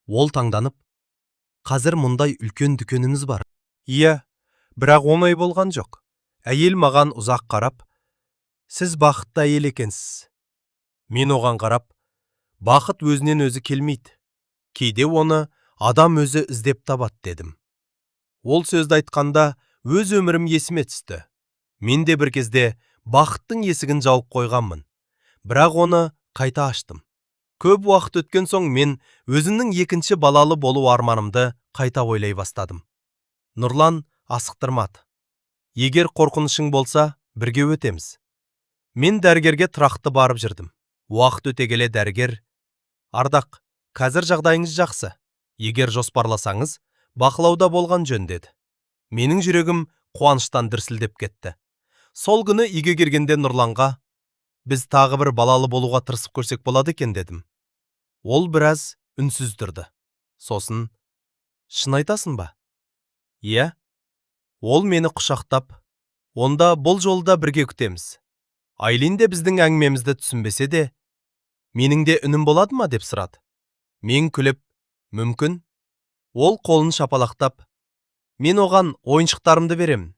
Speaker 2: Ол таңданып, «Қазір мұндай үлкен дүкеніңіз бар?»
Speaker 3: Иә, бірақ оңай болған жоқ. Әйел маған ұзақ қарап, «Сіз бақытты әйел екенсіз».
Speaker 2: Мен оған қарап, «Бақыт өзінен өзі келмейді. Кейде оны адам өзі іздеп табады» дедім. Ол сөзді айтқанда өз өмірім есіме түсті. Мен де бір кезде бақыттың есігін жауып қойғанмын. Бірақ оны қайта аштым. Көп уақыт өткен соң мен өзімнің екінші балалы болу арманымды қайта ойлай бастадым. Нұрлан асықтырмады. «Егер қорқынышың болса, бірге өтеміз». Мен дәрігерге тұрақты барып жүрдім. Уақыт өте келе дәрігер, «Ардақ, қазір жағдайыңыз жақсы. Егер жоспарласаңыз, бақылауда болған жөн» деді. Менің жүрегім қуаныштан дүрсілдеп кетті. Сол күні үйге келгенде Нұрланға, «Біз тағы бір балалы болуға тырысып көрсек болады екен» дедім. Ол біраз үнсіз тұрды. Сосын, «Шын айтасың ба?» «Иә». Ол мені құшақтап, «Онда бұл жолда бірге күтеміз». Айлин де біздің әңгімемізді түсінбесе де, «Менің де үнім болады ма?» деп сұрады. Мен күліп, «Мүмкін». Ол қолын шапалақтап, «Мен оған ойыншықтарымды беремін».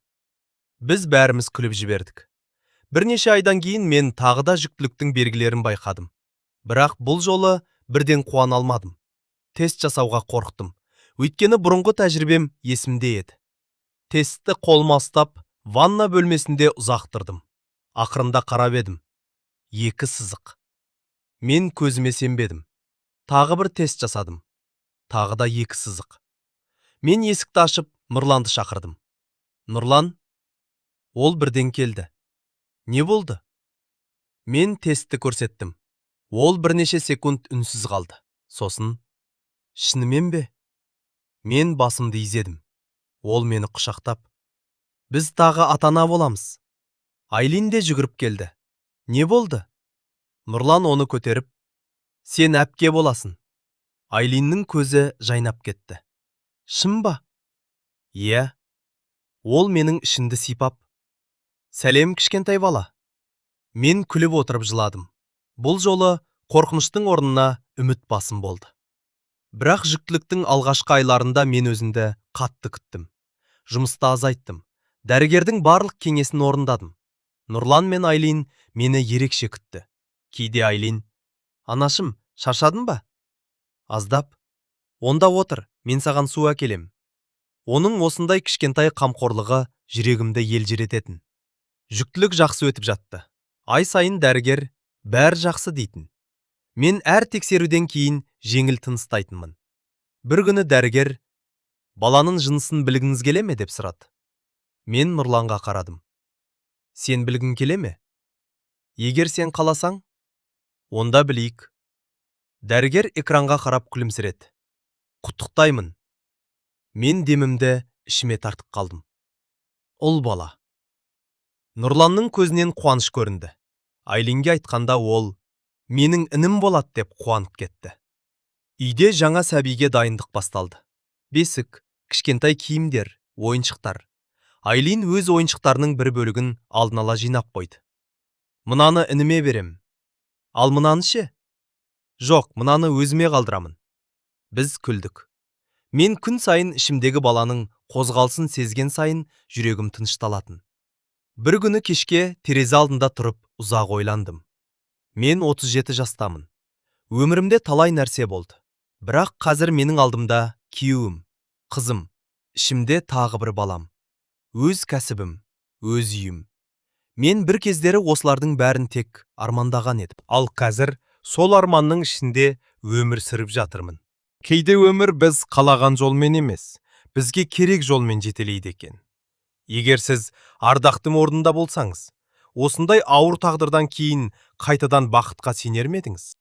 Speaker 2: Біз бәріміз күліп жібердік. Бірнеше айдан кейін мен тағы да жүктіліктің белгілерін байқадым. Бірақ бұл жолы бірден қуана алмадым. Тест жасауға қорықтым. Өйткені бұрынғы тәжірибем есімде еді. Тестті қолыма ұстап, ванна бөлмесінде ұзақ тұрдым. Ақырында қарап едім. 2 сызық. Мен көзіме сенбедім. Тағы бір тест жасадым. Тағы да 2 сызық. Мен есікті ашып, Нұрланды шақырдым. «Нұрлан?» Ол бірден келді. «Не болды?» Мен тестті көрсеттім. Ол бірнеше секунд үнсіз қалды. Сосын, «Шынымен бе?» Мен басымды изедім. Ол мені құшақтап, «Біз тағы ата-ана боламыз». Айлин де жүгіріп келді. «Не болды?» Нұрлан оны көтеріп, «Сен әпке боласың». Айлиннің көзі жайнап кетті. «Шын ба?» «Иә». Ол менің ішімді сипап, «Сәлем, кішкентай бала». Мен күліп отырып жыладым. Бұл жолы қорқыныштың орнына үміт басым болды. Бірақ жүктіліктің алғашқы айларында мен өзімді қатты күттім. Жұмыста азайттым. Дәрігердің барлық кеңесін орындадым. Нұрлан мен Айлин мені ерекше күтті. Кейде Айлин, «Анашым, шаршадың ба?» «Аздап». «Онда отыр, мен саған су әкелем». Оның осындай кішкентай қамқорлығы жүрегімді елжірететін. Жүктілік жақсы өтіп жатты. Ай сайын дәрігер бәрі жақсы дейтін. Мен әр тексеруден кейін жеңіл тыныстайтынмын. Бір күні дәрігер, «Баланың жынысын білгіңіз келе ме?» деп сұрады. Мен Нұрланға қарадым. «Сен білгің келе ме?» «Егер сен қаласаң, онда білейік». Дәрігер экранға қарап күлімсіреді. «Құттықтаймын». Мен демімді ішіме тартып қалдым. Ұл бала. Нұрланның көзінен қуаныш көрінді. Айлинге айтқанда ол менің інім болады деп қуанып кетті. Үйде жаңа сәбиге дайындық басталды. Бесік, кішкентай киімдер, ойыншықтар. Айлин өз ойыншықтарының бір бөлігін алдын ала жинап қойды. Мынаны ініме берем. Ал мынаны ше? Жоқ, мынаны өзіме қалдырамын. Біз күлдік. Мен күн сайын ішімдегі баланың қозғалсын сезген сайын жүрегім тынышталатын. Бір күні кешке терезе алдында тұрып ұзақ ойландым. Мен 37 жастамын. Өмірімде талай нәрсе болды. Бірақ қазір менің алдымда күйеуім, қызым, ішімде тағы бір балам. Өз кәсібім, өз үйім. Мен бір кездері осылардың бәрін тек армандаған едім. Ал қазір сол арманның ішінде өмір сүріп жатырмын. Кейде өмір біз қалаған жолмен емес, бізге керек жолмен жетелейді екен. Егер сіз Ардақтың орнында болсаңыз, осындай ауыр тағдырдан кейін қайтадан бақытқа сенер ме едіңіз?